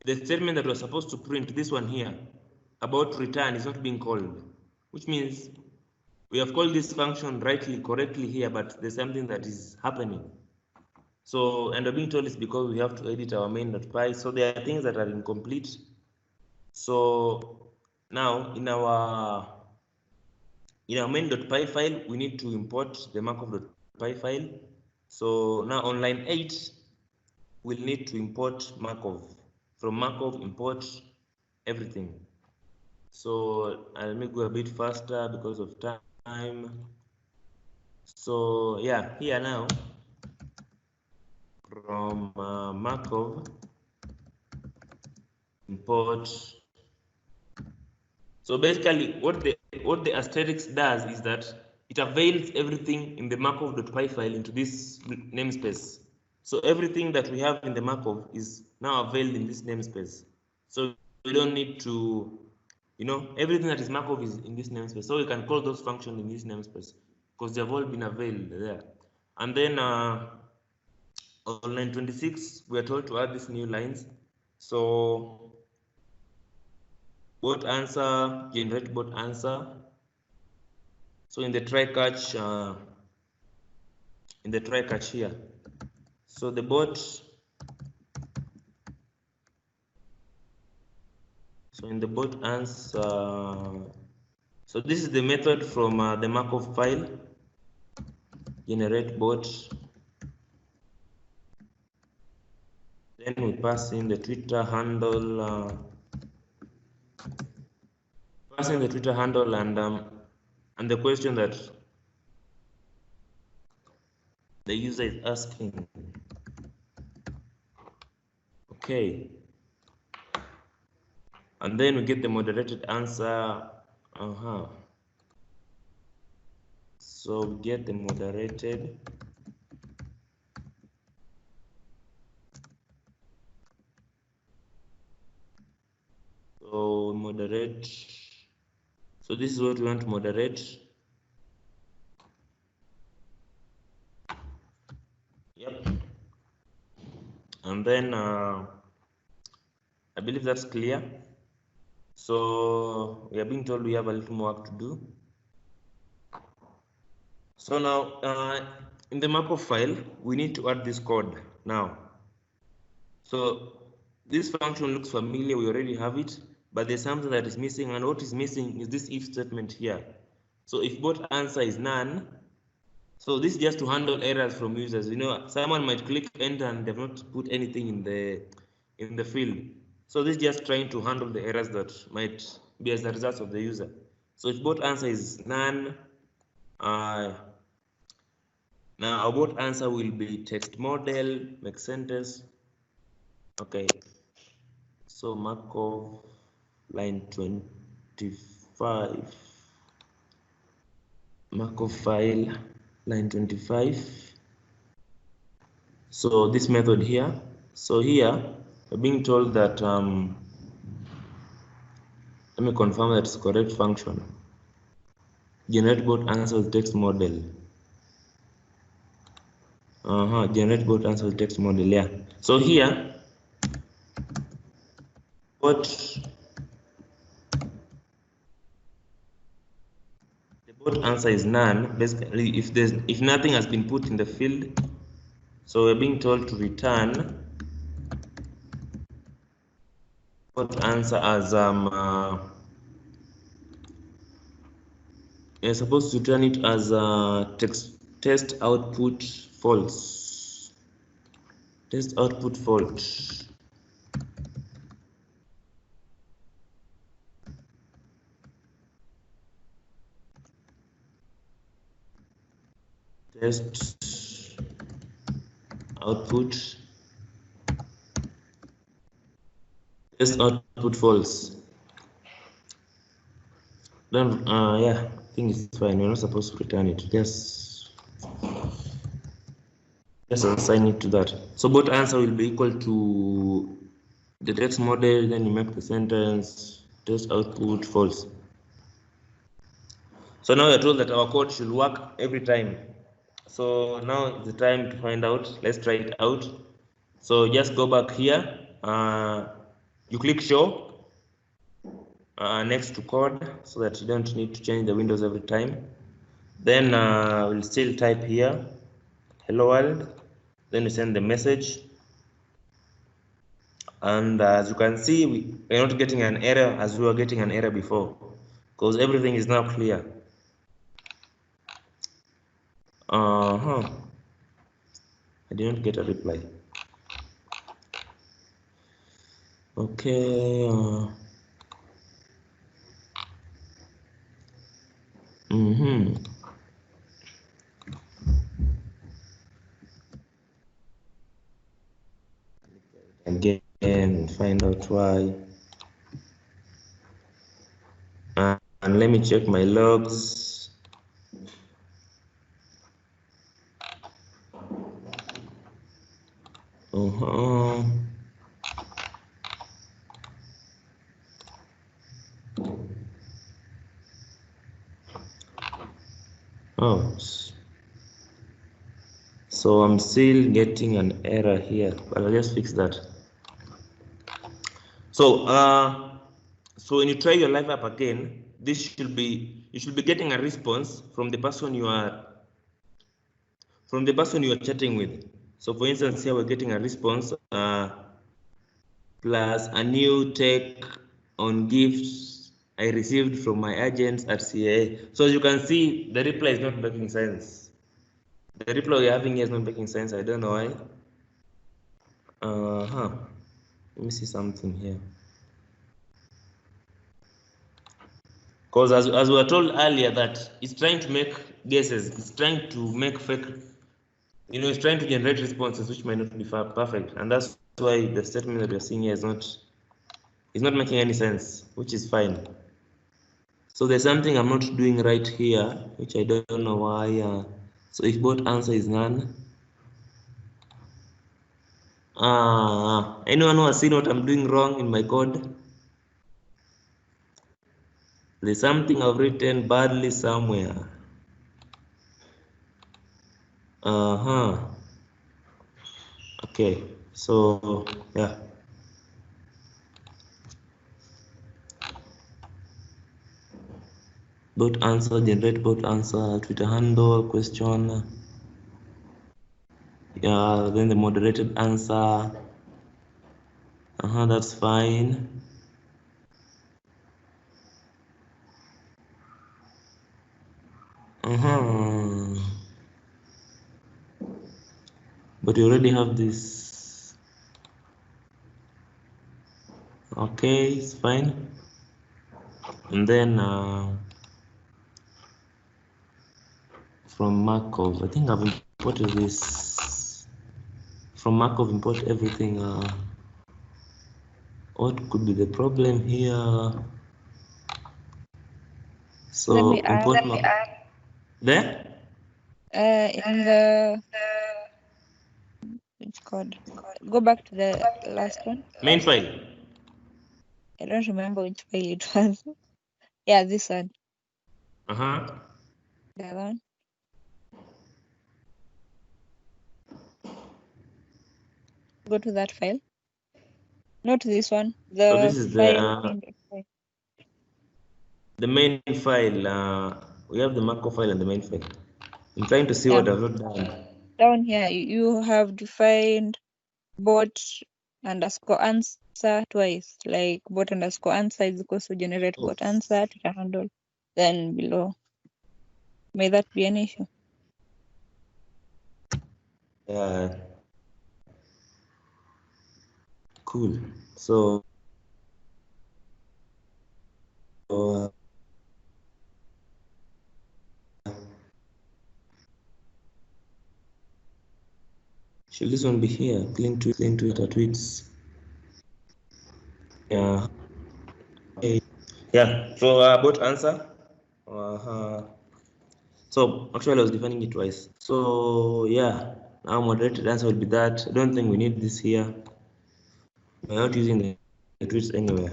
the statement that was supposed to print, this one here, about return, is not being called, which means we have called this function correctly here, but there's something that is happening. So, and we're being told it's because we have to edit our main.py. So there are things that are incomplete. So now in our main.py file, we need to import the Markov.py file. So now on line 8, we'll need to import Markov. From Markov, import everything. So let me go a bit faster because of time. So yeah, here now, from Markov, import. So basically, what the asterisk does is that it avails everything in the Markov.py file into this namespace. So everything that we have in the Markov is now availed in this namespace. So we don't need to, everything that is Markov is in this namespace. So we can call those functions in this namespace because they have all been availed there. And then on line 26, we are told to add these new lines. So bot answer, generate bot answer. So in the try catch here, so the bot, so in the bot answer, so this is the method from the Markov file, generate bot. Then we pass in the Twitter handle, and the question that the user is asking. Okay. And then we get the moderated answer. So we get the moderated. So moderate. So this is what we want to moderate. Yep. And then I believe that's clear. So we are being told we have a little more work to do. So now in the Markov file, we need to add this code now. So this function looks familiar, we already have it. but there's something that is missing, and what is missing is this if statement here. So if both answer is none, so this is just to handle errors from users. You know, someone might click enter and they've not put anything in the field. So this is just trying to handle the errors that might be as a result of the user. So if both answer is none, now our both answer will be text model, make sentence. Okay. So Markov line 25. Markov file line 25. So this method here. So here we're being told that let me confirm that it's correct function. Generate both answers text model. Generate both answers text model. Yeah. So here what the both answer is none. Basically, if nothing has been put in the field, so we're being told to return both answer as you're supposed to return it as test output false. Test output false. Test output. Test output false. Then yeah, I think it's fine. You're not supposed to return it. Just assign it to that. So both answer will be equal to the text model, then you make the sentence test output false. So now we're told that our code should work every time. So now it's the time to find out. Let's try it out. So just go back here. You click show next to code so that you don't need to change the windows every time. Then we'll still type here hello world. Then we send the message. And as you can see, we're not getting an error as we were getting an error before, because everything is now clear. I did not get a reply. Okay. Again, find out why. And let me check my logs. Oh, so I'm still getting an error here, but I'll just fix that. So so when you try your live app again, you should be getting a response from the person you are chatting with. So for instance, here we're getting a response plus a new take on gifts I received from my agents at CA. So as you can see, the reply is not making sense. The reply we're having here is not making sense. I don't know why. Let me see something here. Because as we were told earlier that it's trying to make guesses, it's trying to make fake, it's trying to generate responses which might not be perfect, and that's why the statement that we're seeing here is not making any sense, which is fine. So there's something I'm not doing right here, which I don't know why. So if both answer is none, anyone who has seen what I'm doing wrong in my code? There's something I've written badly somewhere. Okay, so yeah. Both answer, generate both answer, Twitter handle, question. Yeah, then the moderated answer. That's fine. But you already have this. Okay, it's fine. And then from Markov, I think I've imported this. From Markov, import everything. What could be the problem here? So Let me import add. There? In the which code? Go back to the last one. Main file. I don't remember which file it was. Yeah, this one. Uh-huh. The other one. Go to that file. Not this one. So The this is file. the main file. We have the Markov file and the main file. I'm trying to see Yeah. what I've not done. Down here, you have defined bot underscore answer twice. Like bot underscore answer is equals to generate bot answer to the handle. Then below. May that be an issue? Yeah. Cool. So should this one be here? Clean Twitter tweets. Yeah. Okay. Yeah. So bot answer. So actually I was defining it twice. So yeah, now moderated answer will be that. I don't think we need this here. We're not using the tweets anywhere.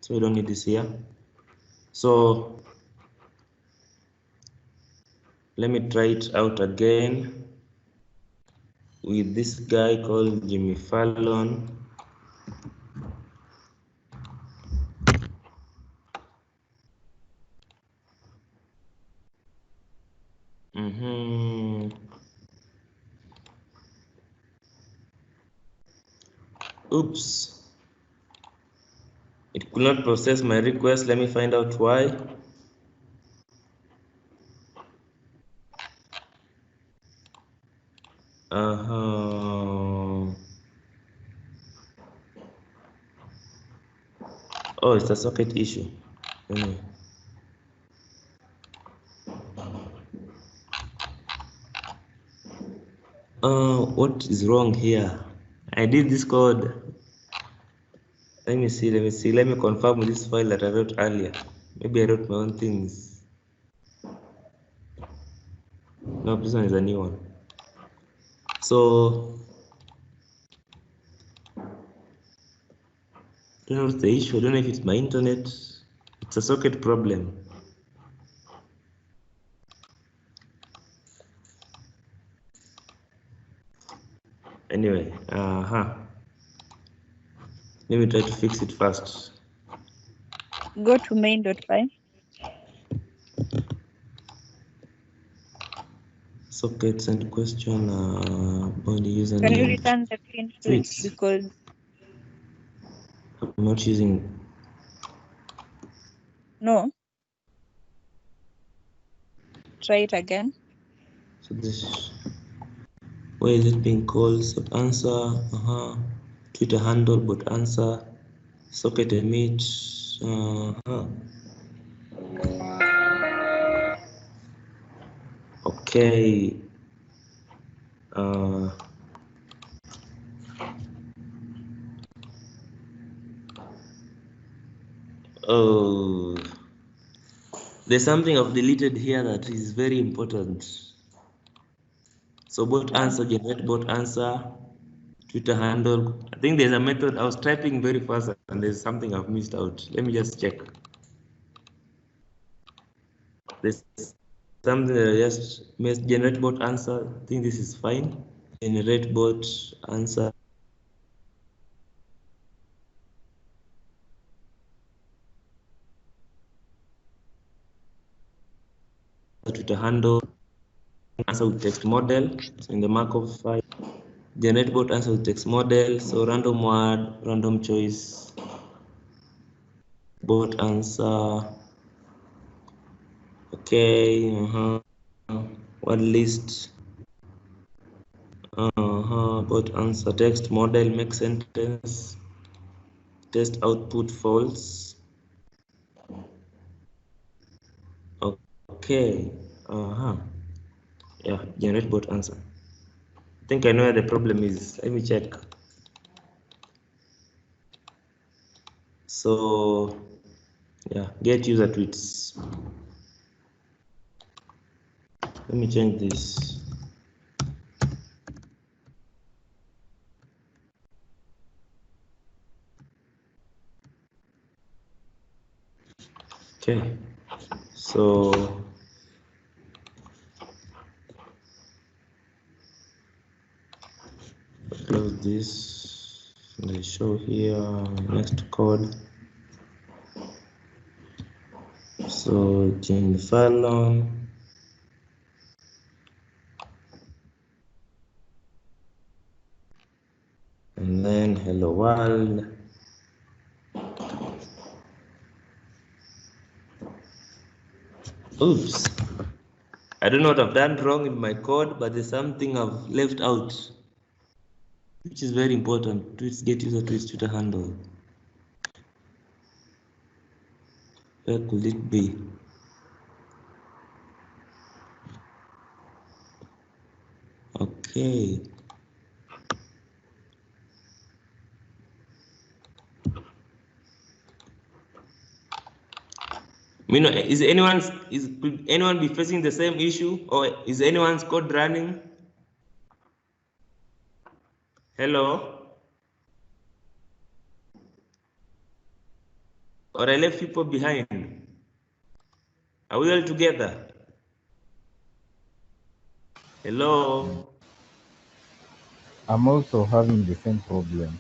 So we don't need this here. So let me try it out again with this guy called Jimmy Fallon. Oops. It could not process my request. Let me find out why. Oh, it's a socket issue. Anyway. What is wrong here? I did this code. Let me see. Let me confirm with this file that I wrote earlier. Maybe I wrote my own things. No, this one is a new one. So, I don't know what's the issue. I don't know if it's my internet. It's a socket problem. Anyway, let me try to fix it first. Go to main.py. Sockets and question body username. Can you return the clean tweet? Because I'm not using. no. Try it again. So this, where is it being called? So answer, Twitter handle, but answer, socket emit, okay. Oh, there's something I've deleted here that is very important. So bot answer, generate bot answer, Twitter handle. I think there's a method. I was typing very fast and there's something I've missed out. Let me just check. There's something that I just missed. Generate bot answer. I think this is fine. Generate bot answer. Twitter handle. Answer with text model. So in the Markov file. Generate bot answer with text model. So random word, random choice. Bot answer. Okay. Word list. But answer text model, make sentence, test output false. Okay. Yeah, generate bot answer. I think I know where the problem is. Let me check. So yeah, get user tweets. Let me change this. Okay, so close this. They show here next code. So change the file and then hello world. Oops, I don't know what I've done wrong in my code, but there's something I've left out, which is very important. Tweets get user tweets Twitter handle. Where could it be? Okay. Could anyone be facing the same issue, or is anyone's code running? Hello? Or I left people behind? Are we all together? Hello? I'm also having the same problem.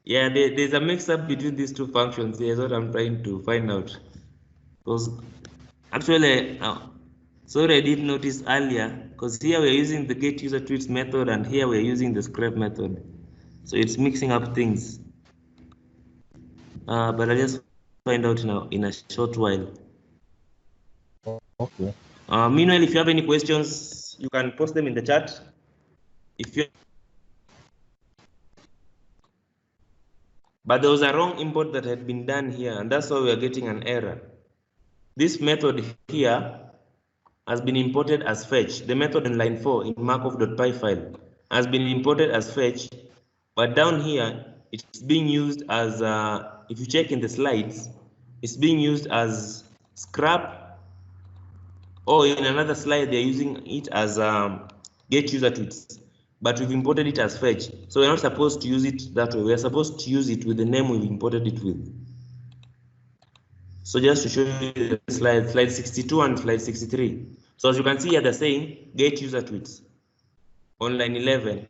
Yeah, there's a mix-up between these two functions. Here's what I'm trying to find out. Because actually, sorry I didn't notice earlier, because here we're using the get user tweets method and here we're using the scrap method. So it's mixing up things. But I'll just find out now in a short while. Okay. Meanwhile, if you have any questions, you can post them in the chat. But there was a wrong import that had been done here, and that's why we are getting an error. This method here has been imported as fetch. The method in line 4 in Markov.py file has been imported as fetch, but down here it's being used as, if you check in the slides, it's being used as scrap, or in another slide they're using it as get user tweets, but we've imported it as fetch. So we're not supposed to use it that way. We're supposed to use it with the name we've imported it with. So just to show you the slide 62 and slide 63. So as you can see here, they're saying get user tweets on line 11,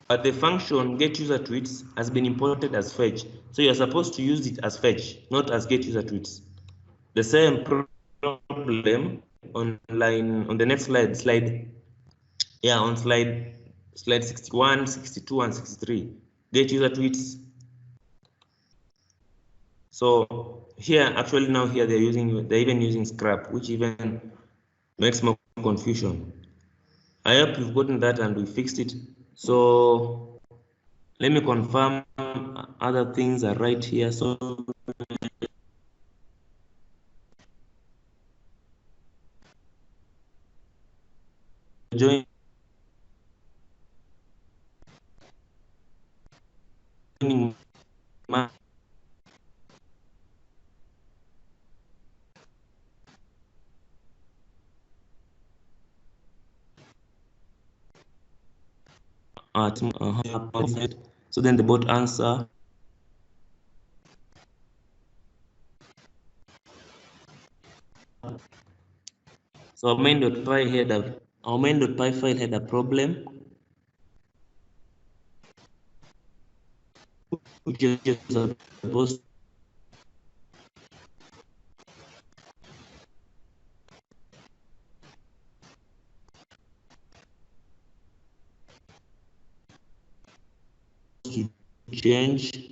but the function get user tweets has been imported as fetch. So you're supposed to use it as fetch, not as get user tweets. The same problem on the next slide, on slide 61, 62, and 63. Get user tweets. So here, actually now here they're even using scrap, which even makes more confusion. I hope you've gotten that and we fixed it. So let me confirm other things are right here. So joining my so then the bot answer. So our main.py file had a problem, which is supposed to change.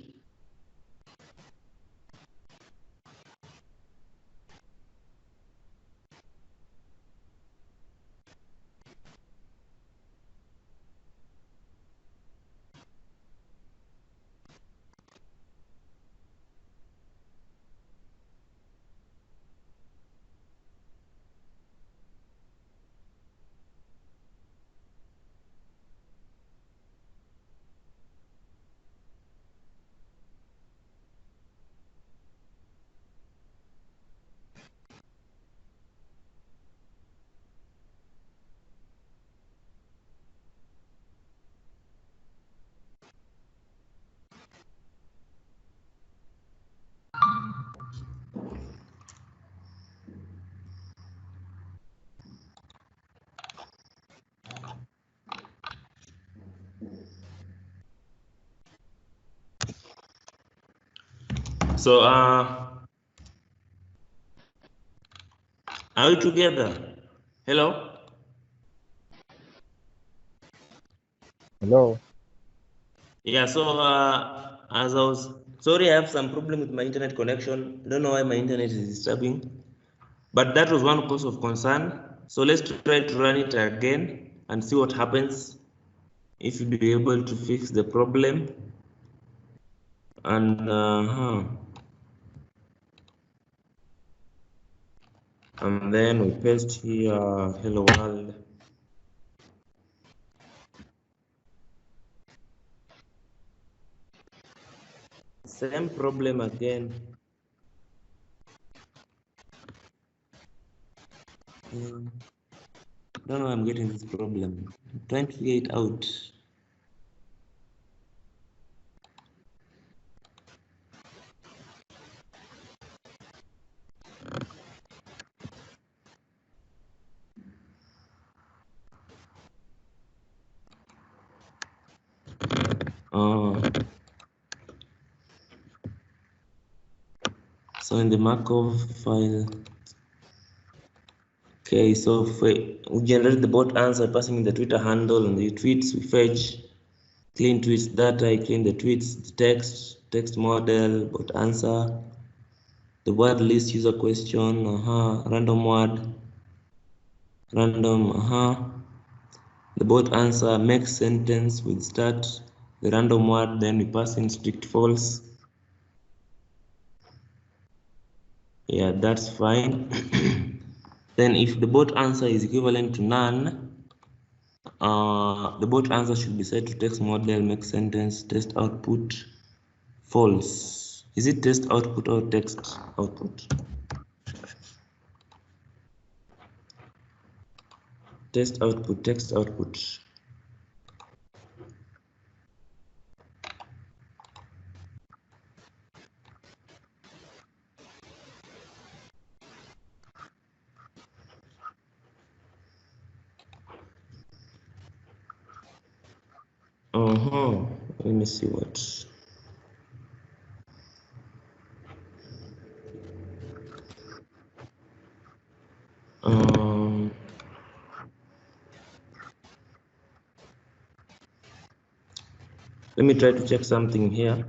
So are we together? Hello? Hello. Yeah, so as I was sorry, I have some problem with my internet connection. I don't know why my internet is disturbing, but that was one cause of concern. So let's try to run it again and see what happens if you be able to fix the problem. And and then we paste here hello world. Same problem again. I don't know, I'm getting this problem. I'm trying to figure it out. So in the Markov file, okay, so if we generate the bot answer passing in the Twitter handle and the tweets, we fetch clean tweets data, I clean the tweets, the text model, bot answer, the word list, user question, random word, random, the bot answer, make sentence with start, the random word, then we pass in strict false. Yeah, that's fine. Then if the bot answer is equivalent to none, the bot answer should be set to text model, make sentence, test output, false. Is it test output or text output? Test output, text output. Let me see what. Let me try to check something here.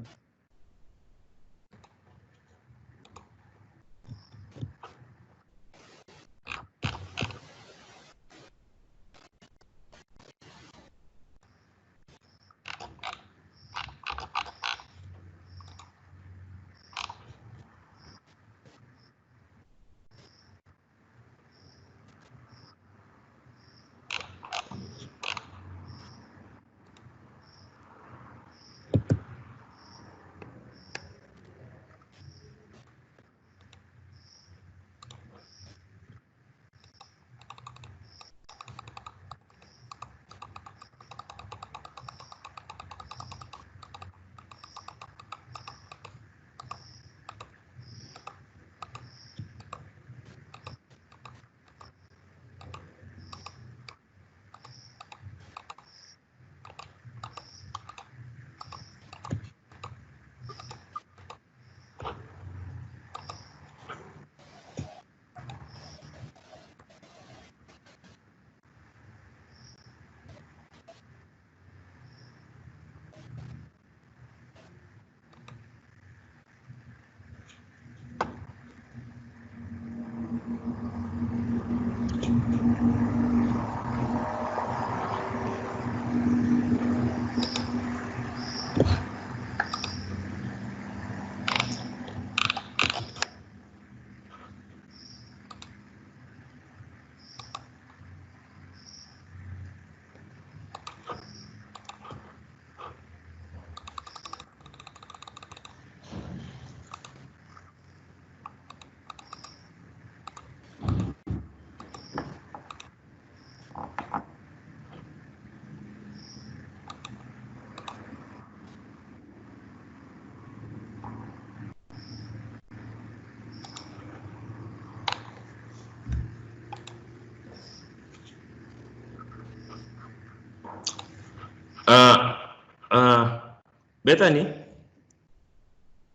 Bethany?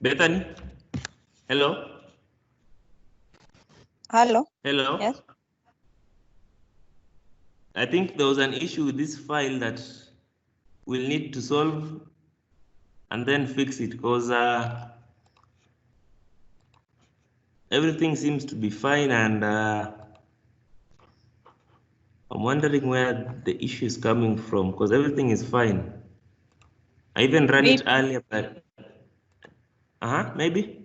Bethany? Hello? Hello. Hello? Yes. I think there was an issue with this file that we'll need to solve and then fix it, because everything seems to be fine, and I'm wondering where the issue is coming from, because everything is fine. I even ran it Maybe earlier, but maybe.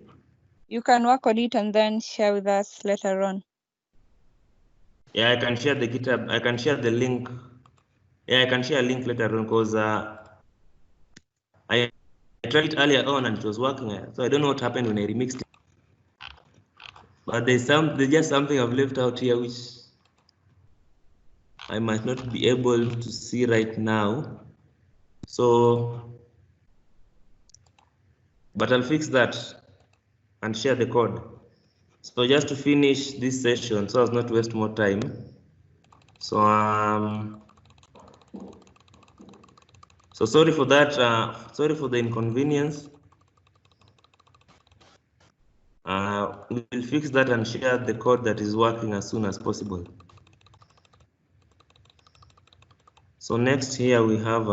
you can work on it and then share with us later on. Yeah, I can share the GitHub. I can share the link. Yeah, I can share a link later on, because I tried it earlier on and it was working. So I don't know what happened when I remixed it. But there's just something I've left out here which I might not be able to see right now. So, but I'll fix that and share the code. So just to finish this session, so as not to waste more time. So so sorry for that. Sorry for the inconvenience. We'll fix that and share the code that is working as soon as possible. So next here we have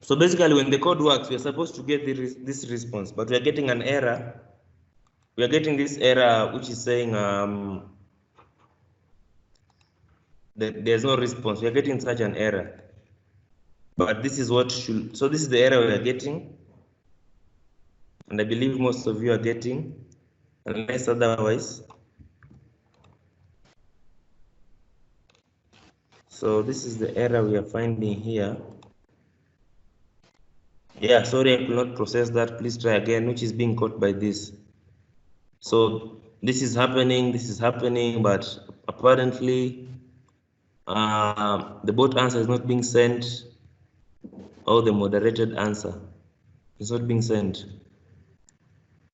so basically when the code works, we are supposed to get this response, but we are getting an error. We are getting this error which is saying that there's no response. We are getting such an error. But this is what should, so this is the error we are getting. And I believe most of you are getting, unless otherwise. So this is the error we are finding here. Yeah, sorry, I could not process that. Please try again, which is being caught by this. So this is happening, but apparently the bot answer is not being sent, or the moderated answer is not being sent.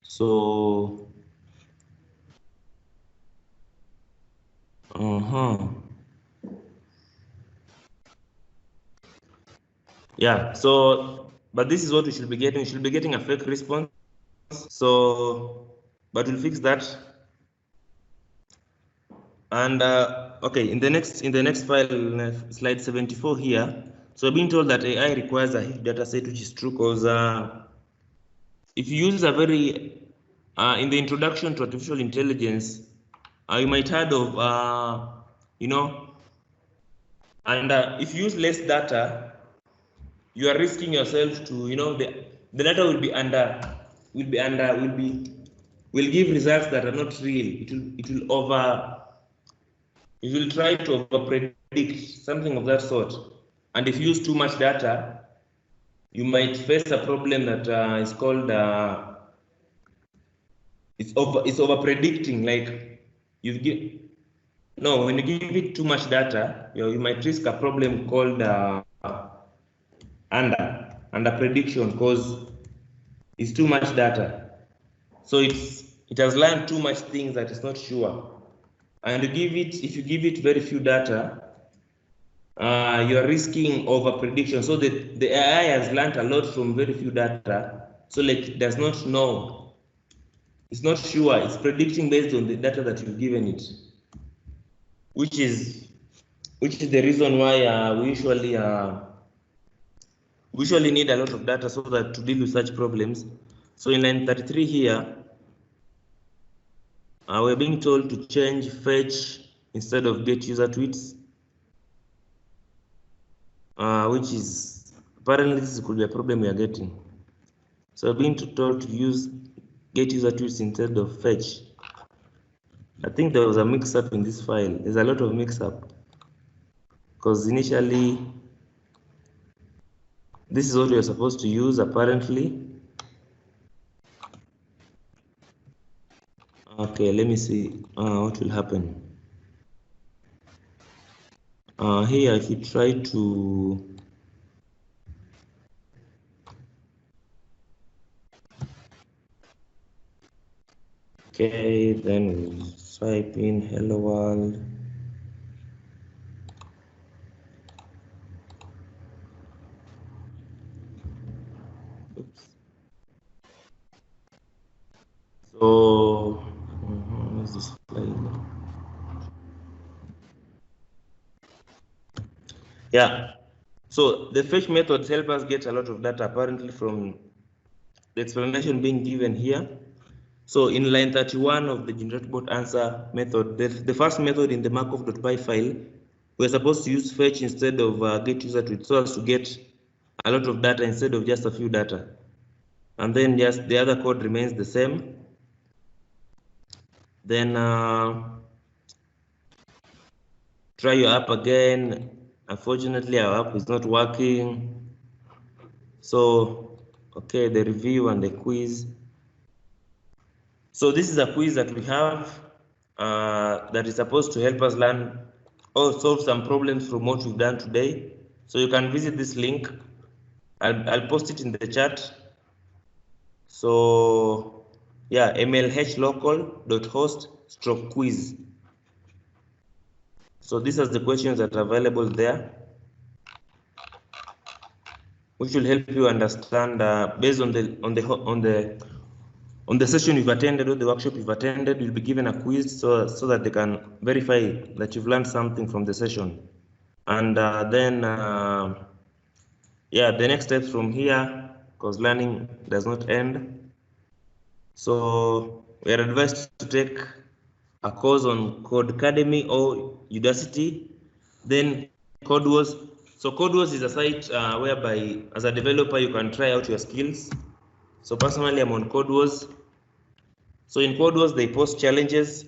So, yeah, so, but this is what we should be getting. We should be getting a fake response. So, but we'll fix that. And okay, in the next file, slide 74 here. So we're being told that AI requires a huge data set, which is true, because if you use a very in the introduction to artificial intelligence, you might heard of you know, and if you use less data, you are risking yourself to, you know, the data will give results that are not real. It will try to over predict something of that sort. And if you use too much data, you might face a problem that is called it's over predicting. Like when you give it too much data, you might risk a problem called under prediction, because it's too much data. So it has learned too much things that it's not sure. And if you give it very few data, you are risking over prediction. So the AI has learned a lot from very few data. So like it does not know. It's not sure. It's predicting based on the data that you've given it, which is the reason why we usually need a lot of data so that to deal with such problems. So in line 33 here, we're being told to change fetch instead of get user tweets, which is apparently this could be a problem we are getting. So we're being told to use get user tweets instead of fetch. I think there was a mix-up in this file. There's a lot of mix-up, because initially this is what we are supposed to use apparently. Okay, let me see what will happen. Here, if you try to okay, then we'll type in hello world. Oops. Yeah. So the fetch methods help us get a lot of data apparently from the explanation being given here. So in line 31 of the generate answer method, the first method in the markov.py file, we're supposed to use fetch instead of get user tweet so as to get a lot of data instead of just a few data. And then just the other code remains the same. Then try your app again. Unfortunately, our app is not working. So, okay, the review and the quiz. So this is a quiz that we have that is supposed to help us learn or solve some problems from what we've done today. So you can visit this link. I'll post it in the chat. So yeah, mlhlocal.host/quiz. So these are the questions that are available there, which will help you understand based on the session you've attended or the workshop you've attended. You'll be given a quiz so that they can verify that you've learned something from the session. And then yeah, the next steps from here, because learning does not end. So we are advised to take a course on Codecademy or Udacity. Then CodeWars. So CodeWars is a site whereby as a developer you can try out your skills. So personally I'm on CodeWars. So in CodeWars they post challenges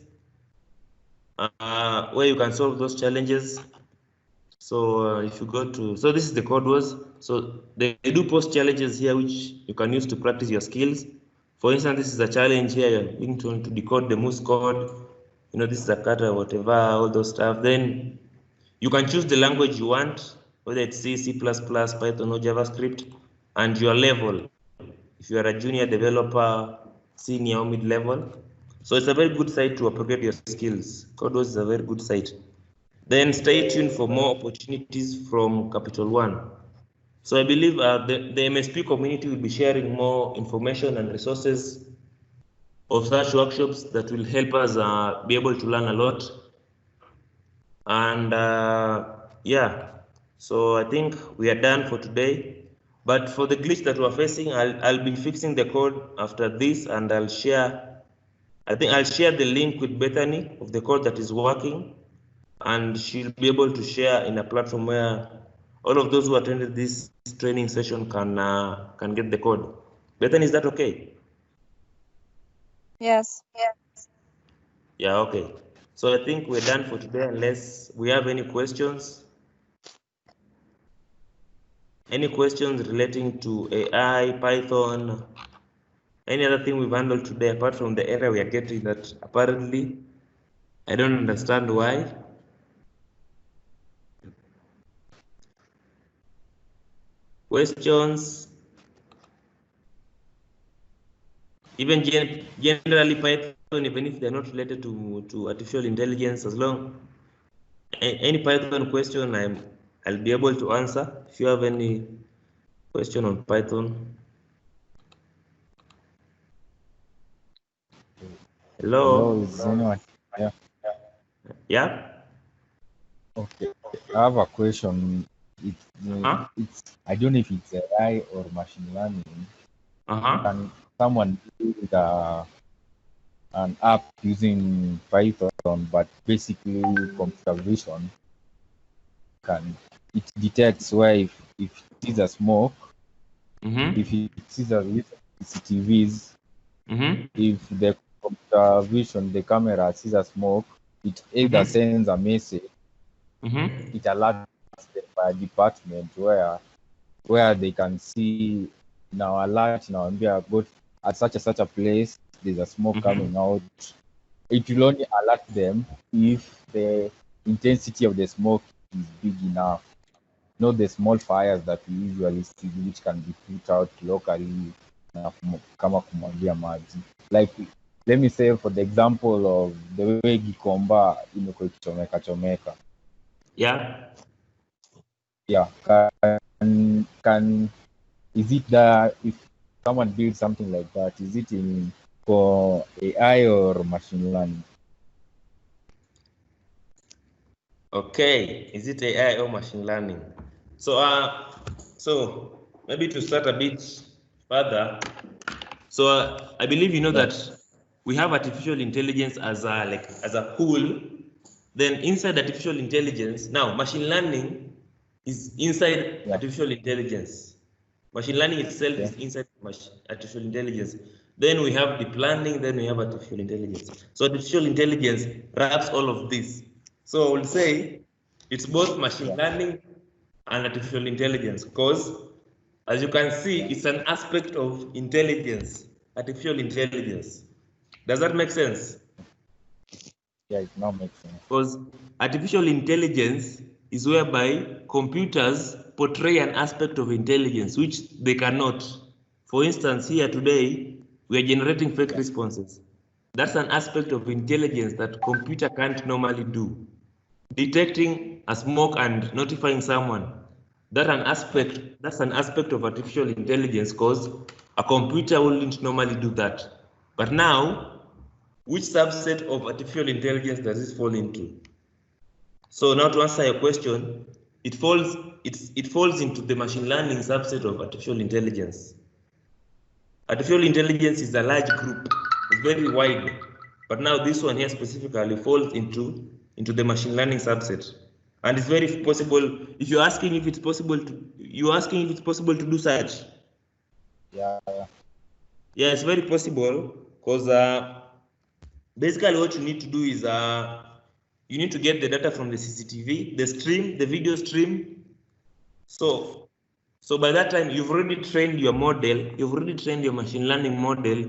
where you can solve those challenges. So if you go to, so this is the CodeWars. So they do post challenges here which you can use to practice your skills. For instance, this is a challenge here, you're being told to decode the Morse code. You know, this is a kata, whatever, all those stuff. Then you can choose the language you want, whether it's C, C++, Python, or JavaScript, and your level. If you are a junior developer, senior, or mid-level. So it's a very good site to upgrade your skills. CodeWars is a very good site. Then stay tuned for more opportunities from Capital One. So I believe the MSP community will be sharing more information and resources of such workshops that will help us be able to learn a lot. And yeah, so I think we are done for today. But for the glitch that we're facing, I'll be fixing the code after this, and I'll share. I think I'll share the link with Bethany of the code that is working, and she'll be able to share in a platform where all of those who attended this training session can get the code. Bethany, is that okay? Yes. Yeah, okay. So I think we're done for today unless we have any questions. Any questions relating to AI, Python, any other thing we've handled today apart from the error we are getting that apparently I don't understand why. Questions? Even generally Python, even if they're not related to artificial intelligence, as long any Python question I'll be able to answer. If you have any question on Python. Hello, Hello? is anyone here? Yeah? Okay, I have a question. Huh? It's I don't know if it's AI or machine learning. Uh-huh. Can someone build an app using Python, but basically computer vision it detects where if it sees a smoke, Mm-hmm. if it sees a CCTVs, Mm-hmm. if the computer vision, the camera sees a smoke, it either sends a message, Mm-hmm. it alerts the department where they can see now alert now and be about at such a place there's a smoke Mm-hmm. coming out. It will only alert them if the intensity of the smoke is big enough. Not the small fires that we usually see, which can be put out locally na kama kumwagia maji. Like, let me say for the example of the way Gikomba imekuwa ikichomeka chomeka. Yeah. Yeah, can is it that if someone builds something like that, is it in for AI or machine learning? Okay, is it AI or machine learning? So maybe to start a bit further. So I believe you know that we have artificial intelligence as a whole. Then inside artificial intelligence, now machine learning is inside artificial intelligence. Machine learning itself is inside artificial intelligence. Then we have deep learning, then we have artificial intelligence. So artificial intelligence wraps all of this. So I would say it's both machine learning and artificial intelligence, because as you can see, it's an aspect of intelligence, artificial intelligence. Does that make sense? Yeah, it now makes sense. Because artificial intelligence is whereby computers portray an aspect of intelligence which they cannot. For instance, here today, we are generating fake responses. That's an aspect of intelligence that computer can't normally do. Detecting a smoke and notifying someone, that's an aspect of artificial intelligence, because a computer wouldn't normally do that. But now, which subset of artificial intelligence does this fall into? So now to answer your question, it falls into the machine learning subset of artificial intelligence. Artificial intelligence is a large group, it's very wide, but now this one here specifically falls into the machine learning subset. And it's very possible, if you're asking if it's possible to do such. Yeah. Yeah, it's very possible, because basically what you need to do is you need to get the data from the CCTV, the video stream. So by that time, you've already trained your machine learning model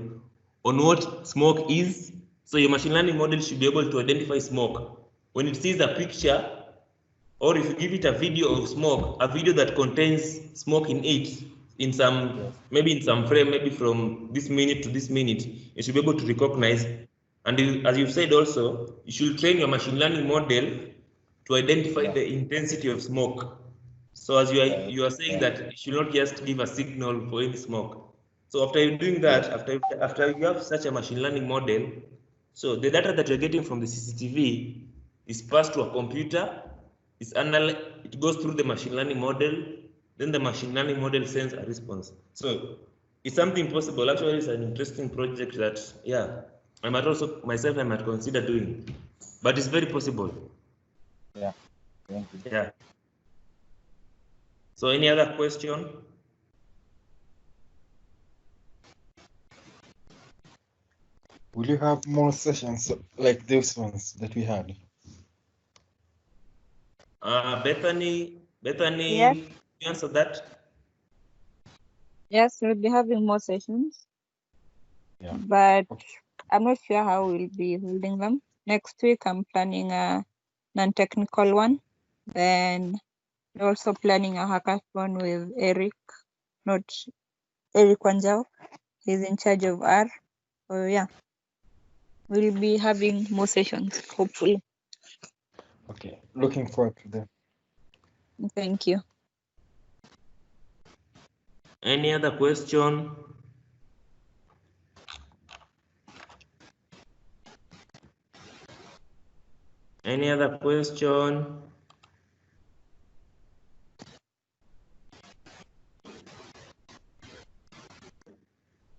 on what smoke is. So your machine learning model should be able to identify smoke. When it sees a picture, or if you give it a video of smoke, a video that contains smoke in it, maybe in some frame, maybe from this minute to this minute, it should be able to recognize. And as you've said also, you should train your machine learning model to identify the intensity of smoke. So as you are saying that you should not just give a signal for any smoke. So after you're doing that, after you have such a machine learning model, so the data that you're getting from the CCTV is passed to a computer, it goes through the machine learning model, then the machine learning model sends a response. So it's something possible. Actually, it's an interesting project that, I might consider doing, but it's very possible. Yeah. Thank you. Yeah. So any other question? Will you have more sessions like those ones that we had? Bethany, Yes. you answer that? Yes, we'll be having more sessions. Yeah. But I'm not sure how we'll be holding them. Next week, I'm planning a non-technical one. Then we're also planning a hackathon with Eric, not Eric Wanjao. He's in charge of R. So yeah, we'll be having more sessions, hopefully. Okay, looking forward to them. Thank you. Any other question? Any other question?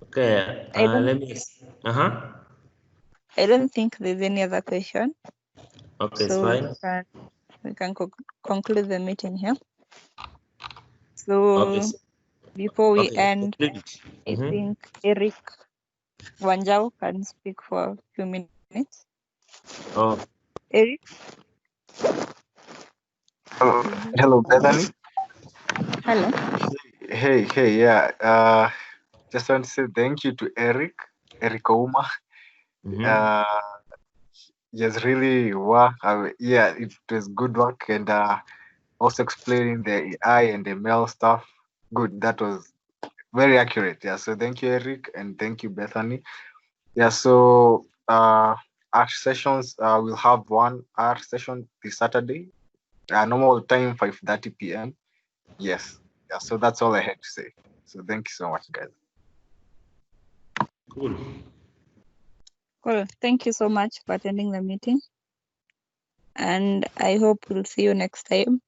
Okay, let me. I don't think there's any other question. Okay, So it's fine. we can conclude the meeting here. So before we end, I think Eric Wanjao can speak for a few minutes. Oh. Eric? Hello, Bethany. Hello. Hey, yeah. Just want to say thank you to Eric Ouma. Yes, really work. Yeah, it was good work, and also explaining the AI and the ML stuff. Good, that was very accurate. Yeah, so thank you, Eric, and thank you, Bethany. Yeah, so our sessions, we'll have one hour session this Saturday. Normal time 5:30 p.m. Yes. Yeah, so that's all I had to say. So thank you so much, guys. Cool. Thank you so much for attending the meeting. and I hope we'll see you next time.